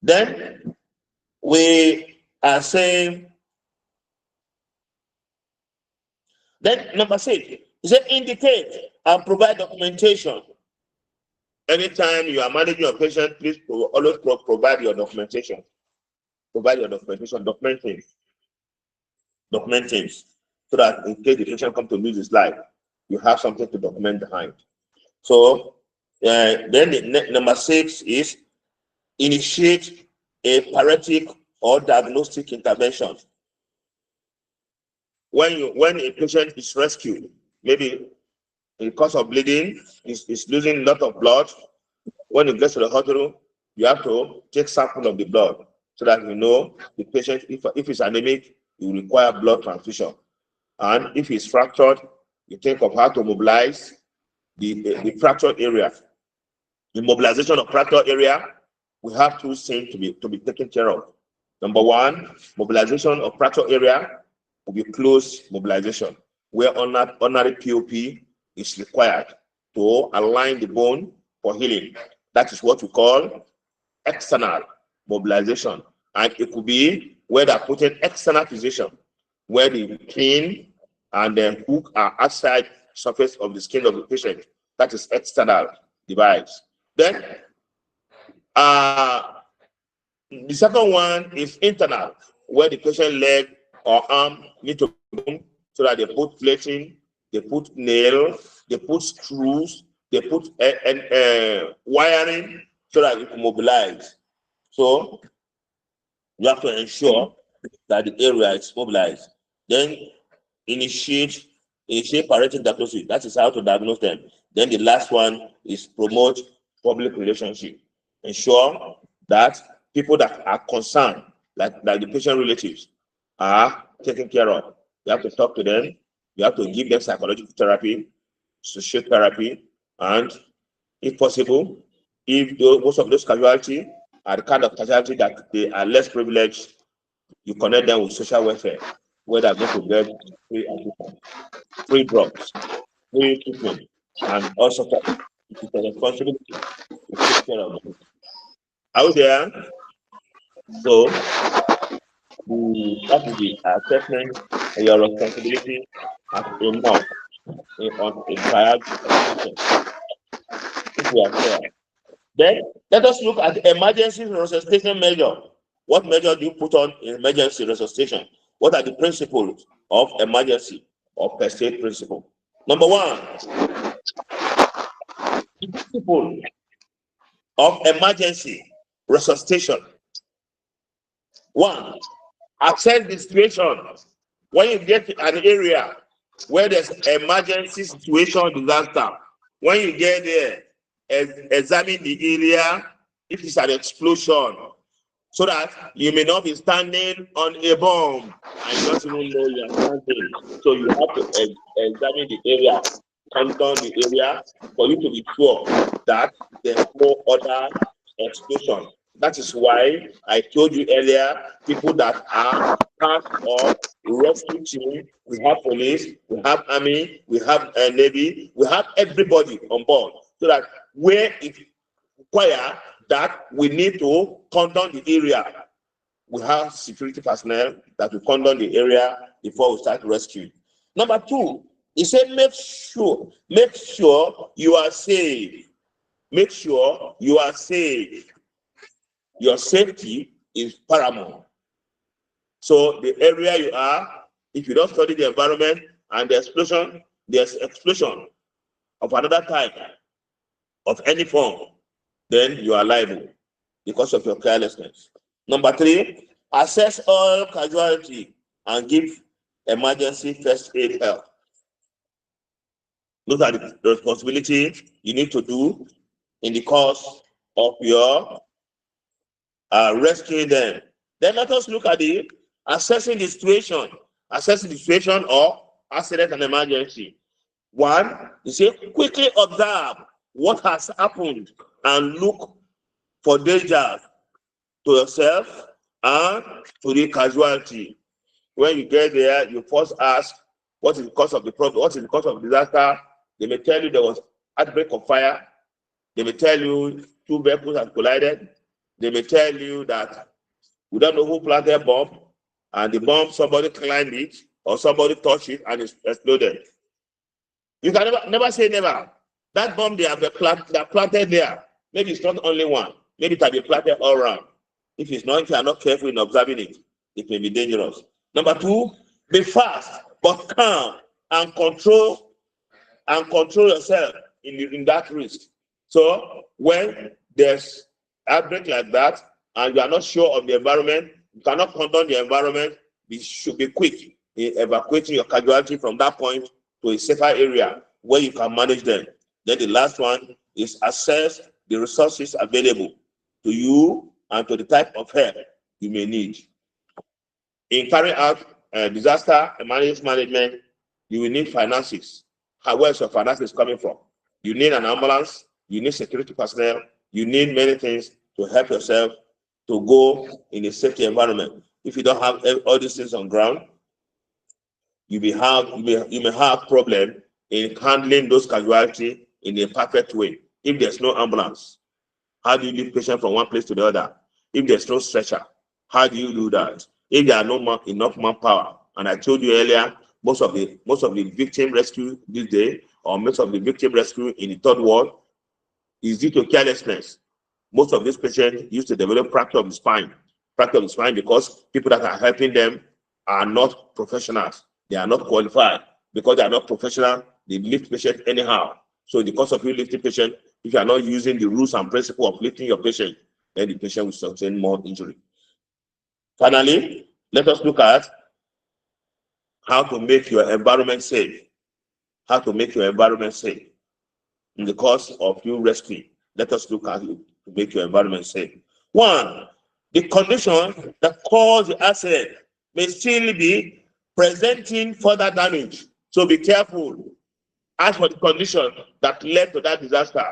Then we are saying, then number 6, is that indicate and provide documentation. Anytime you are managing your patient, please always provide your documentation. Provide your documentation, document things, so that in case the patient comes to lose his life, you have something to document behind. So then number 6 is initiate a paralytic or diagnostic intervention. When a patient is rescued, maybe because of bleeding, is losing a lot of blood. When it gets to the hospital, you have to take sample of the blood so that you know the patient, if it's anemic, you will require blood transfusion. And if it's fractured, you think of how to mobilize the fractured area. The mobilization of fractured area, we have 2 things to be taken care of. Number 1, mobilization of fractured area will be close mobilization, where ordinary POP is required to align the bone for healing. That is what we call external mobilization. And it could be where they are putting external position, where the pin and the hook are outside surface of the skin of the patient. That is external device. Then the second one is internal, where the patient leg or arm need to be so that they put plating, they put nails, they put screws, they put wiring so that it can mobilize. So you have to ensure that the area is mobilized. Then initiate parenting diagnosis. That is how to diagnose them. Then the last one is promote public relationship. Ensure that people that are concerned, like the patient relatives, are taken care of. You have to talk to them. You have to give them psychological therapy, social therapy, and if possible, if most of those casualties are the kind of casualty that they are less privileged, you connect them with social welfare, where they're going to get free drugs, free treatment, and also it's a responsibility to take care of them. Out there, so that is the assessment and your responsibility as a nurse on a triage patient. If we are clear. Then let us look at the emergency resuscitation measure. What measure do you put on in emergency resuscitation? What are the principles of emergency or first aid principle? Number one, the principle of emergency resuscitation. One, assess the situation. When you get to an area where there's emergency situation disaster, when you get there, examine the area if it's an explosion, so that you may not be standing on a bomb and you don't even know you are standing. So you have to examine the area, count down the area for you to be sure that there's no other explosion. That is why I told you earlier, people that are part of rescue team, we have police, we have army, we have navy, we have everybody on board, so that where it requires that we need to count down the area, we have security personnel that will count down the area before we start rescuing. Number two, he said, make sure you are safe. Make sure you are safe. Your safety is paramount. So the area you are, if you don't study the environment and there's explosion of another type, of any form, then you are liable because of your carelessness. Number three, assess all casualty and give emergency first aid help. Those are the responsibilities you need to do in the course of your rescuing them. Then let us look at the assessing the situation or accident and emergency. One, you say quickly observe what has happened and look for danger to yourself and to the casualty. When you get there, you first ask, what is the cause of the problem? What is the cause of the disaster? They may tell you there was outbreak of fire. They may tell you two vehicles have collided. They may tell you that we don't know who planted a bomb, and the bomb, somebody climbed it or somebody touched it and it exploded. You can never say never. That bomb they have planted there, maybe it's not only one. Maybe it can be planted all around. If you are not careful in observing it, it may be dangerous. Number two, be fast but calm and control yourself in that risk. So when there's outbreak like that and you are not sure of the environment, you cannot condone the environment, you should be quick in evacuating your casualty from that point to a safer area where you can manage them. Then the last one is assess the resources available to you and to the type of help you may need. In carrying out disaster management, you will need finances. Where is your finances coming from? You need an ambulance, you need security personnel, you need many things to help yourself to go in a safety environment. If you don't have all these things on ground, you may have problem in handling those casualties in a perfect way. If there's no ambulance, how do you lift patient from one place to the other? If there's no stretcher, how do you do that? If there are enough manpower, and I told you earlier, most of the victim rescue this day, or most of the victim rescue in the third world, is due to carelessness. Most of these patients used to develop fracture of the spine because people that are helping them are not professionals. They are not qualified. Because they are not professional, they lift patients anyhow. So the cost of you lifting patient, if you are not using the rules and principles of lifting your patient, then the patient will sustain more injury. Finally, let us look at how to make your environment safe. How to make your environment safe. In the course of you rescue, let us look at it to make your environment safe. One, the condition that caused the accident may still be presenting further damage. So be careful. Ask for the condition that led to that disaster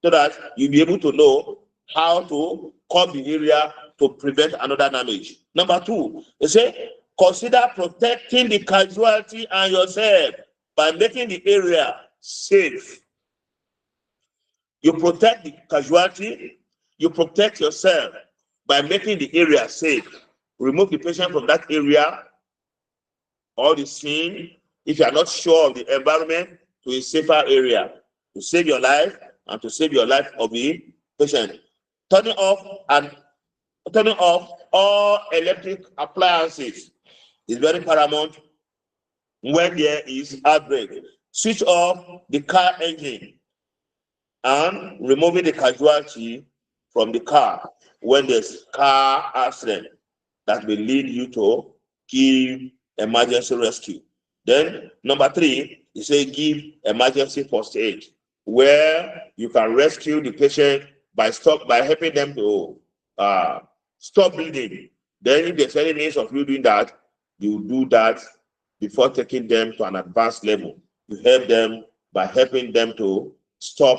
so that you'll be able to know how to curb the area to prevent another damage. Number two, they say, consider protecting the casualty and yourself by making the area safe. You protect the casualty, you protect yourself by making the area safe. Remove the patient from that area or the scene if you are not sure of the environment to a safer area to save your life and to save your life of the patient. Turning off all electric appliances is very paramount when there is outbreak. Switch off the car engine and removing the casualty from the car when there's car accident that will lead you to give emergency rescue. Then number 3, you say give emergency first aid, where you can rescue the patient by helping them to stop bleeding. Then if there's any means of you doing that, you do that before taking them to an advanced level. You help them by helping them to stop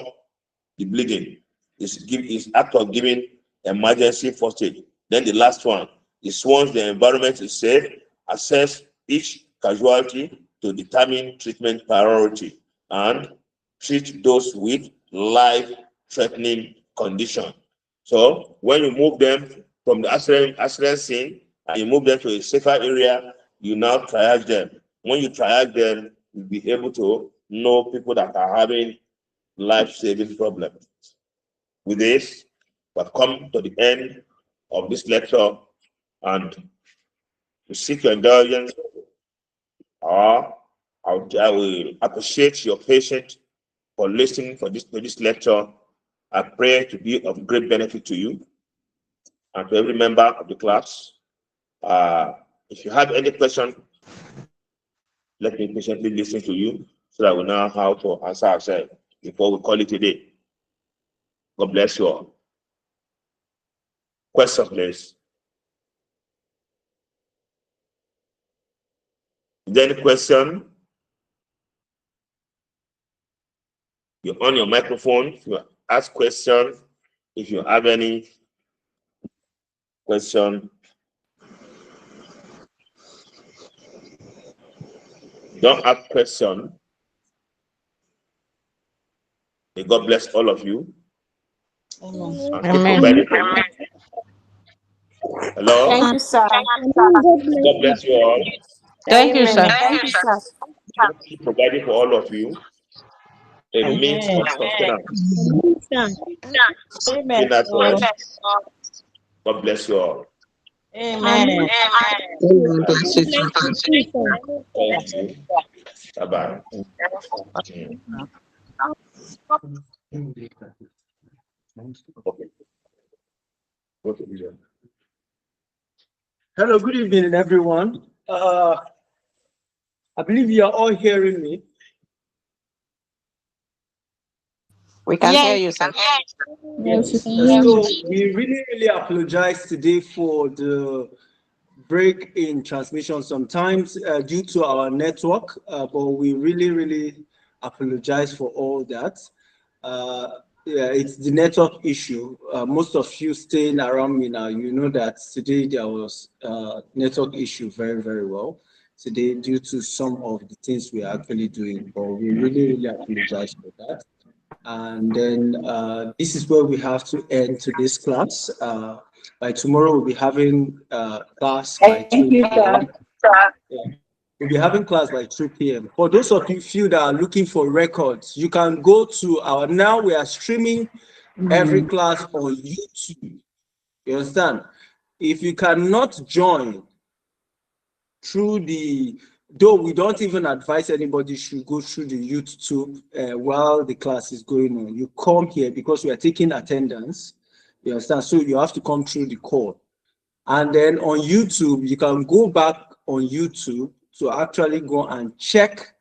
the bleeding. Is act of giving emergency first aid. Then the last one is, once the environment is safe, assess each casualty to determine treatment priority and treat those with life-threatening condition. So when you move them from the accident scene and you move them to a safer area, you now triage them. When you triage them, you'll be able to know people that are having life-saving problems. With this, we've come to the end of this lecture, and to seek your indulgence, or I will appreciate your patience for listening to this lecture. I pray to be of great benefit to you and to every member of the class. If you have any question, let me patiently listen to you so that we know how to answer ourselves before we call it a day. God bless you all. Question, please. Is there any question? You're on your microphone. You ask questions. If you have any question, don't ask question. May God bless all of you. Amen. Hello. Thank you, sir. God bless you all. Thank you, sir. Thank you, sir. God keep providing for all of you a means of sustenance. Amen. In that way, God bless you all. Amen. Bless you too. Thank you. Bye-bye. Okay. Okay. Hello, good evening, everyone. I believe you are all hearing me. We can hear you, sir. Yes, we can hear So you. we really apologize today for the break in transmission sometimes due to our network, but we really apologize for all that. Yeah, it's the network issue. Most of you staying around me now, you know that today there was network issue very well today due to some of the things we are actually doing, but we really apologize for that. And then this is where we have to end today's class. By tomorrow, we'll be having class by 3 p.m. Yeah. We'll be having class by 3 p.m. For those of you that are looking for records, you can go to our, now we are streaming every class on YouTube. You understand? If you cannot join through the, though we don't even advise anybody should go through the YouTube while the class is going on. You come here because we are taking attendance. You understand? So you have to come through the call. And then on YouTube, you can go back on YouTube to actually go and check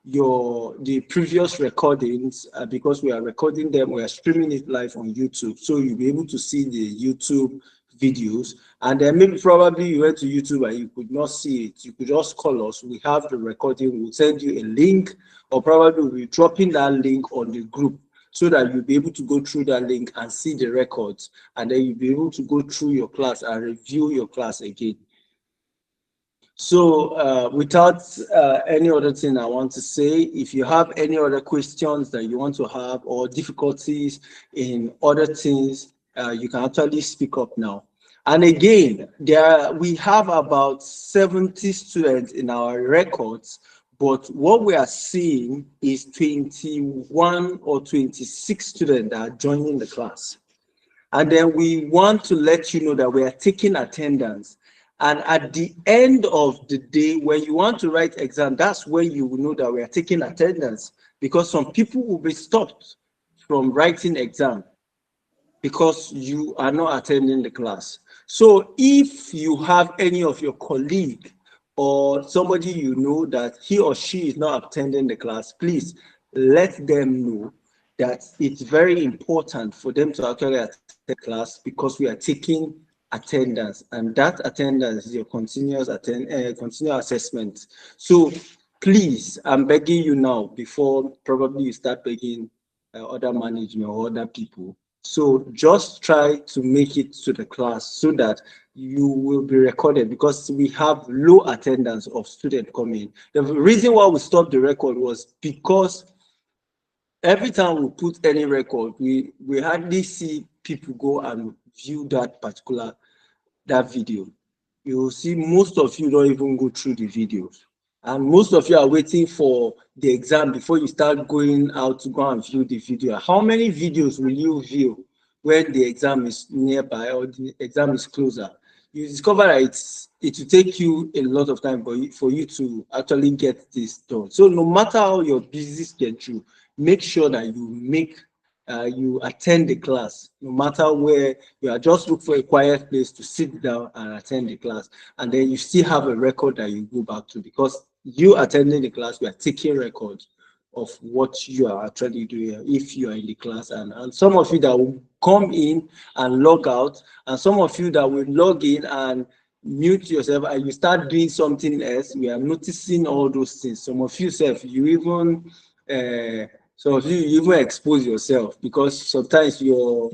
the previous recordings because we are recording them, we are streaming it live on YouTube. So you'll be able to see the YouTube videos. And then maybe probably you went to YouTube and you could not see it. You could just call us. We have the recording. We'll send you a link, or probably we'll be dropping that link on the group so that you'll be able to go through that link and see the records. And then you'll be able to go through your class and review your class again. So without any other thing I want to say, if you have any other questions that you want to have or difficulties in other things, you can actually speak up now. And again, we have about 70 students in our records, but what we are seeing is 21 or 26 students that are joining the class. And then we want to let you know that we are taking attendance. And at the end of the day, when you want to write exam, that's when you will know that we are taking attendance, because some people will be stopped from writing exam because you are not attending the class. So if you have any of your colleague or somebody you know that he or she is not attending the class, please let them know that it's very important for them to actually attend the class, because we are taking attendance, and that attendance is your continuous assessment. So please, I'm begging you now, before probably you start begging other management or other people. So just try to make it to the class so that you will be recorded, because we have low attendance of students coming. The reason why we stopped the record was because every time we put any record, we hardly see people go and view that video. You will see most of you don't even go through the videos. And most of you are waiting for the exam before you start going out to go and view the video. How many videos will you view when the exam is nearby or the exam is closer? You discover that it will take you a lot of time for you to actually get this done. So no matter how your busy schedule, make sure that you attend the class, no matter where you are. Just look for a quiet place to sit down and attend the class, and then you still have a record that you go back to, because you attending the class, we are taking records of what you are actually doing if you are in the class. And some of you that will come in and log out, and some of you that will log in and mute yourself and you start doing something else. We are noticing all those things. Some of you self, you even some of you even expose yourself, because sometimes your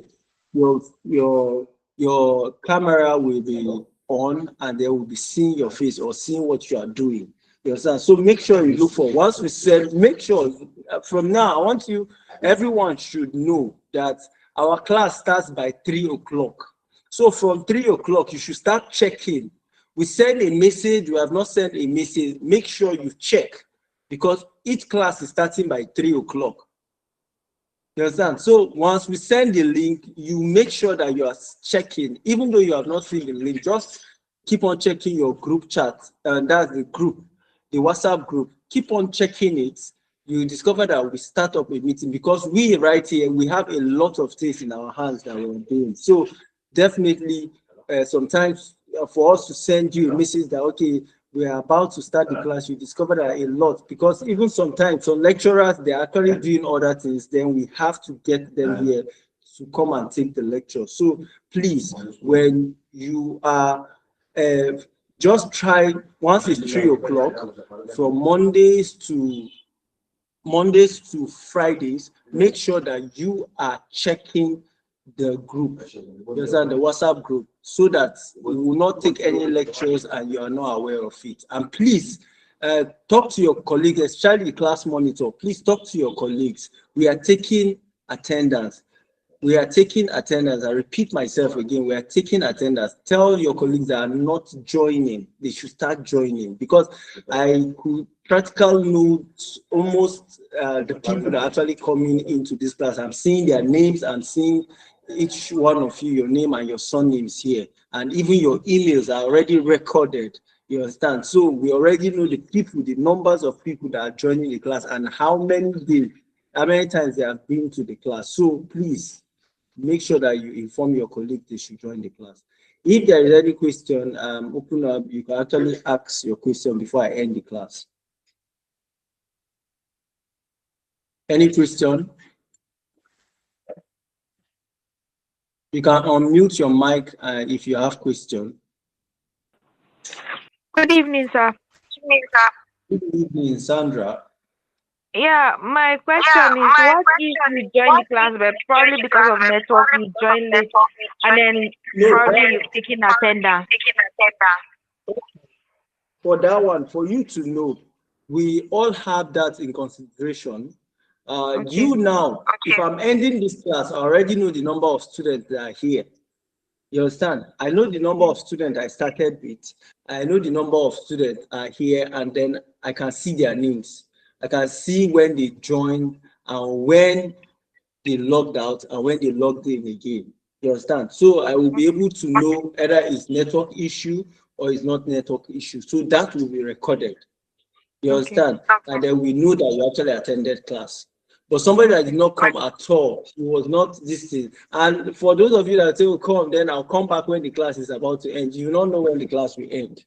your camera will be on and they will be seeing your face or seeing what you are doing. You understand? So make sure you look for, once we said, make sure from now, I want you, everyone should know that our class starts by 3 o'clock. So from 3 o'clock, you should start checking. We send a message, we have not sent a message, make sure you check, because each class is starting by 3 o'clock. You understand? So once we send the link, you make sure that you are checking, even though you have not seen the link, just keep on checking your group chat, and that's the group, the WhatsApp group. Keep on checking it. You discover that we start up a meeting, because we right here, we have a lot of things in our hands that we're doing. So definitely, sometimes for us to send you a message that, okay, we are about to start the class, you discover that a lot, because even sometimes some lecturers, they're actually doing other things, then we have to get them here to come and take the lecture. So please, when you are just try, once it's 3 o'clock, from Mondays to Fridays, make sure that you are checking the group, you understand, the WhatsApp group, so that we will not take any lectures and you are not aware of it. And please talk to your colleagues, especially the class monitor. Please talk to your colleagues. We are taking attendance. We are taking attendance. I repeat myself again, we are taking attendance. Tell your colleagues that are not joining, they should start joining, because I could practical know almost the people that are actually coming into this class. I'm seeing their names, I'm seeing each one of you, your name and your surnames here, and even your emails are already recorded. You understand? So we already know the people, the numbers of people that are joining the class, and how many times they have been to the class. So please make sure that you inform your colleague they should join the class. If there is any question, open up. You can actually ask your question before I end the class. Any question? You can unmute your mic if you have question. Good evening, sir. Good evening, Sandra. Yeah, my question is, what if you join the class, but probably because of network you join late, and then No, probably you've taken attendance? for that one, for you to know, we all have that in consideration. Okay. You now, if I'm ending this class, I already know the number of students that are here. You understand? I know the number of students I started with. I know the number of students are here, and then I can see their names. I can see when they joined and when they logged out and when they logged in again. You understand? So I will be able to know either it's network issue or it's not network issue. So that will be recorded. You Okay. understand? And then we know that you actually attended class. But somebody that did not come at all, he was not this thing. And for those of you that say, "will come, then I'll come back when the class is about to end," you will not know when the class will end.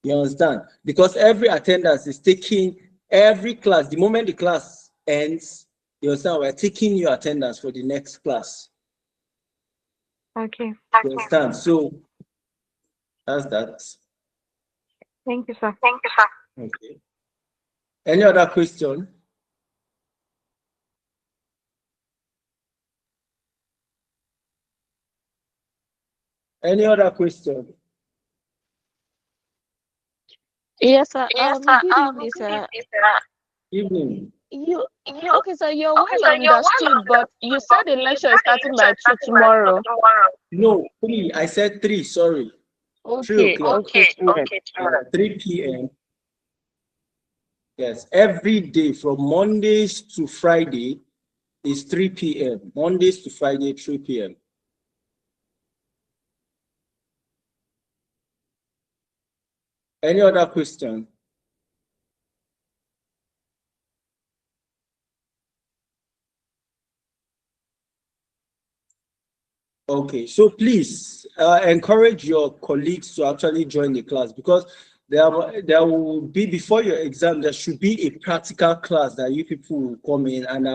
You understand? Because every attendance is taking every class. The moment the class ends, you understand, we're taking your attendance for the next class. Okay. You understand? So that's that. Thank you, sir. Okay. Any other question? Any other question? Yes, sir. Good evening, sir. Evening. You okay, sir? You're well understood, but you said the lecture is starting by 2 tomorrow. No, 3. I said 3, sorry. 3 Okay, o'clock. okay, tomorrow. 3 p.m. Yes, every day from Mondays to Friday is 3 p.m. Mondays to Friday, 3 p.m. Any other question? Okay, so please encourage your colleagues to actually join the class, because there will be, before your exam, there should be a practical class that you people will come in, and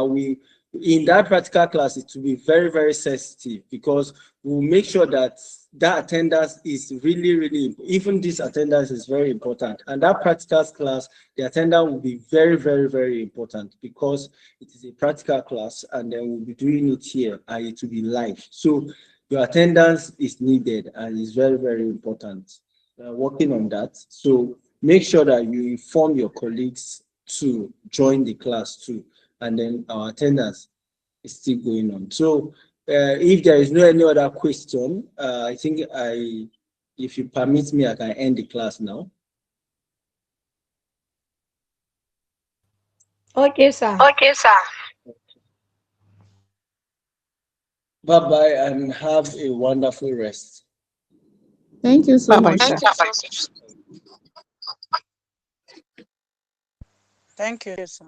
in that practical class, it will be very, very sensitive, because we'll make sure that that attendance is really, really, even this attendance is very important. And that practical class, the attendance will be very, very, very important, because it is a practical class, and then we'll be doing it here, and it will be live. So your attendance is needed and is very, very important. Working on that. So make sure that you inform your colleagues to join the class too. And then our attendance is still going on. So if there is no any other question, I think if you permit me, I can end the class now. Okay, sir. Bye-bye and have a wonderful rest. Thank you so Bye bye, much. sir. Thank you, sir.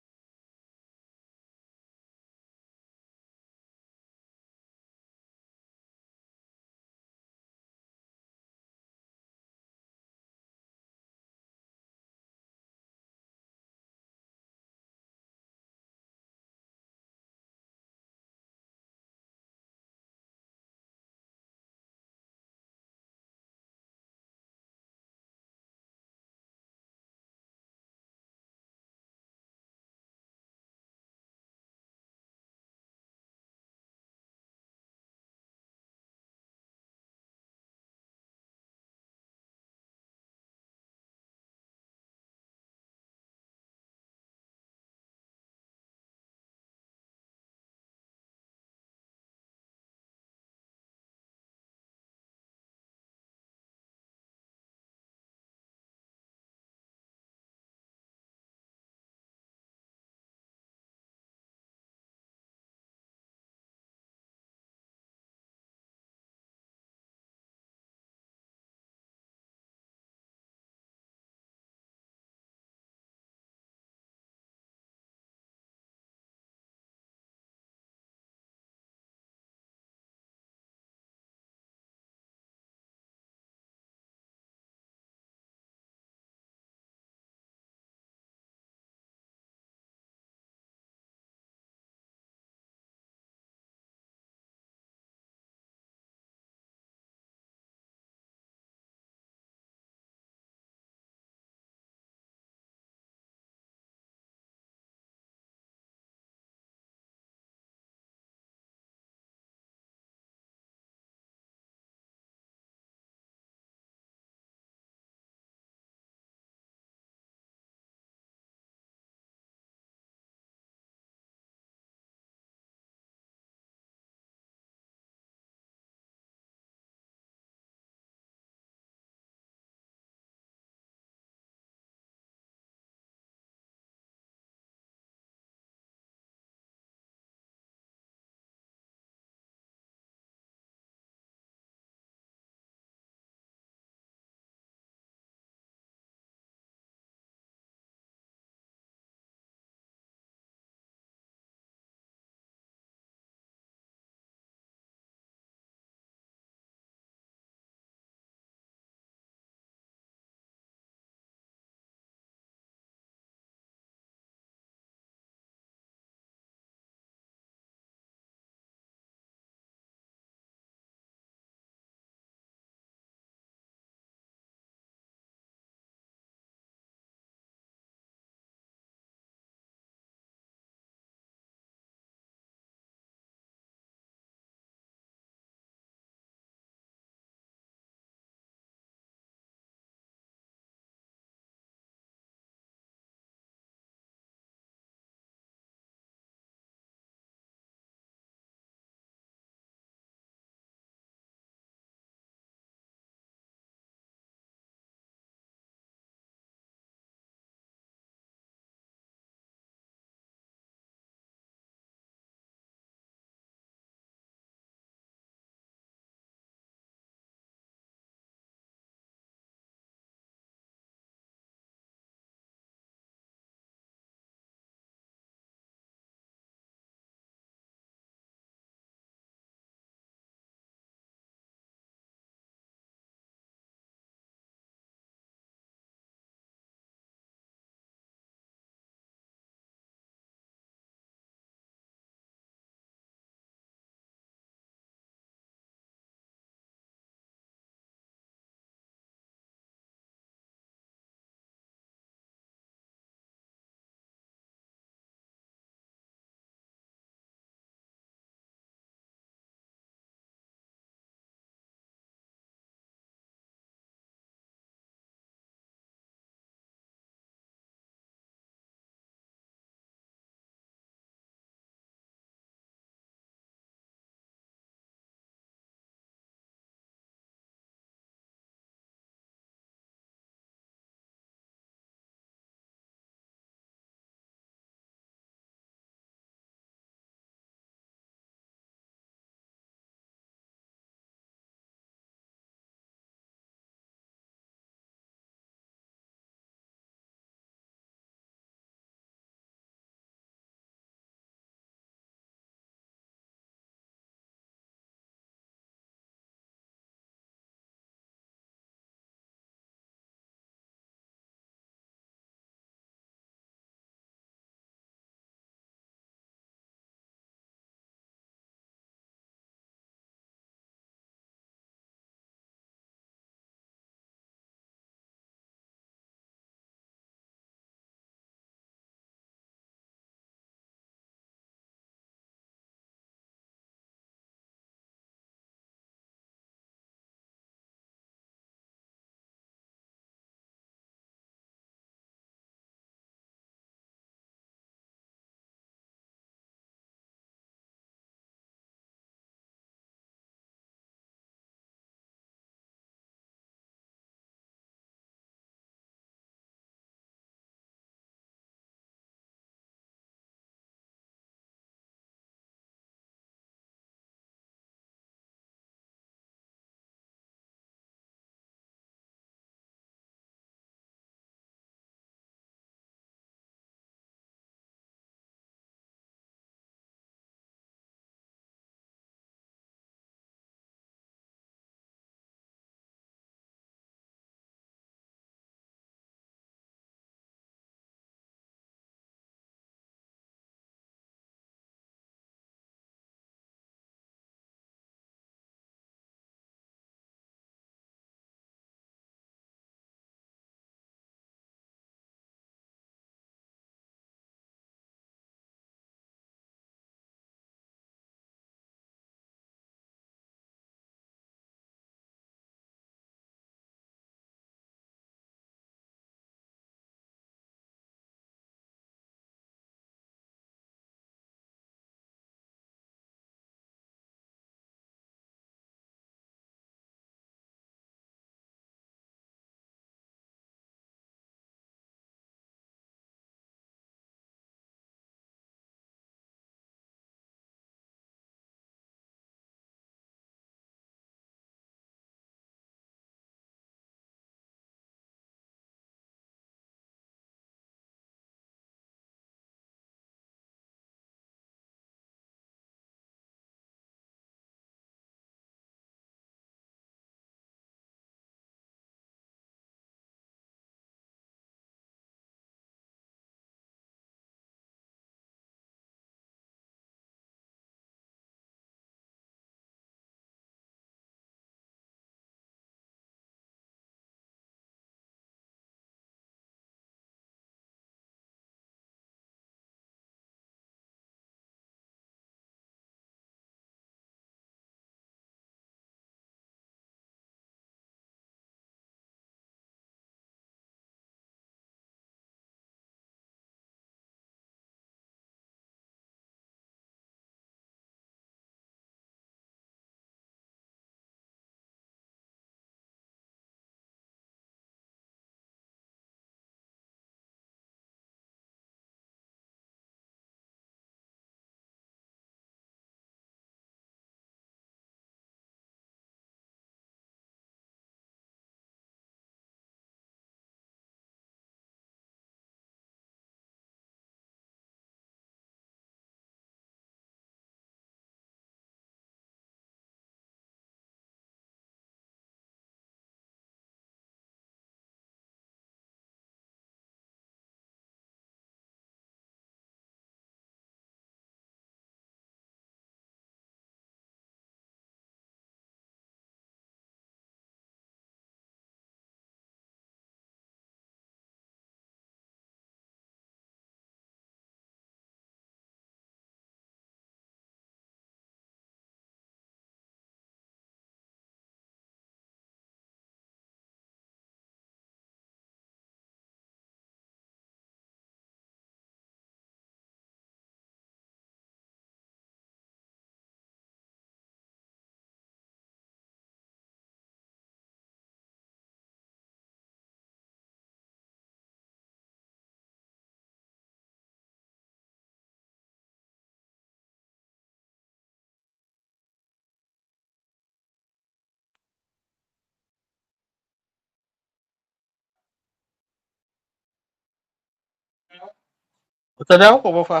Utadao ko ba fa?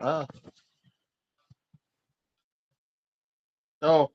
Ah, no.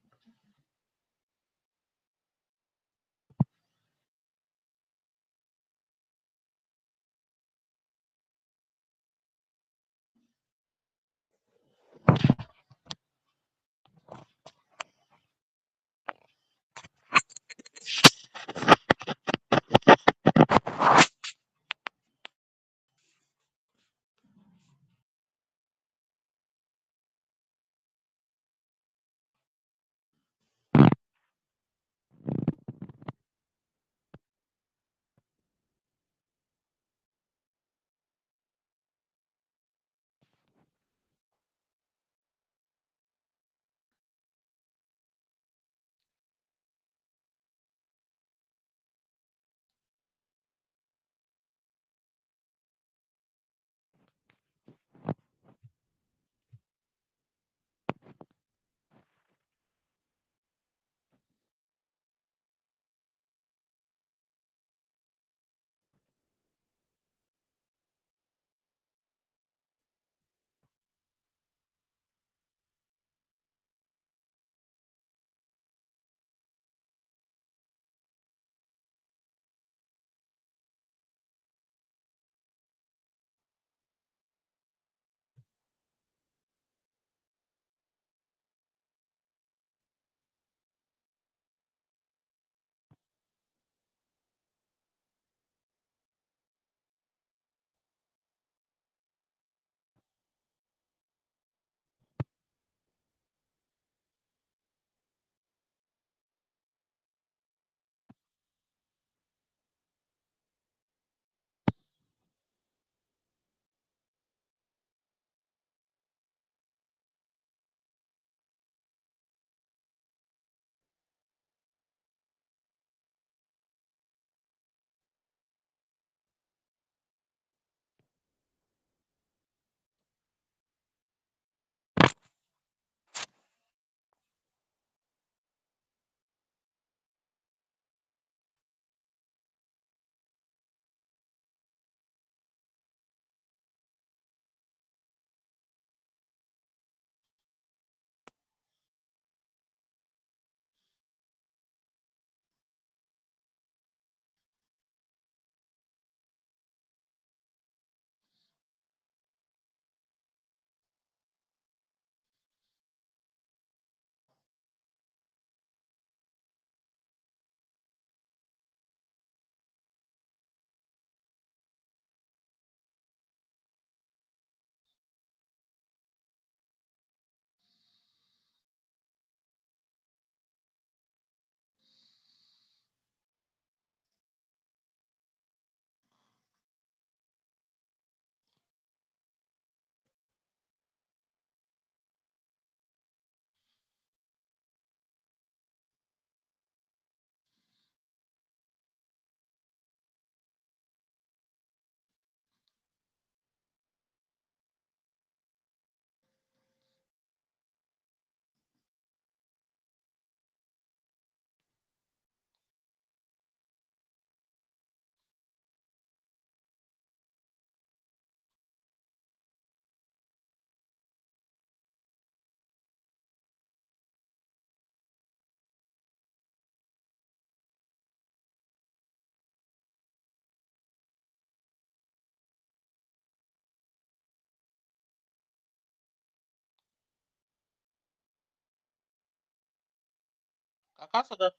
Kakak sudah.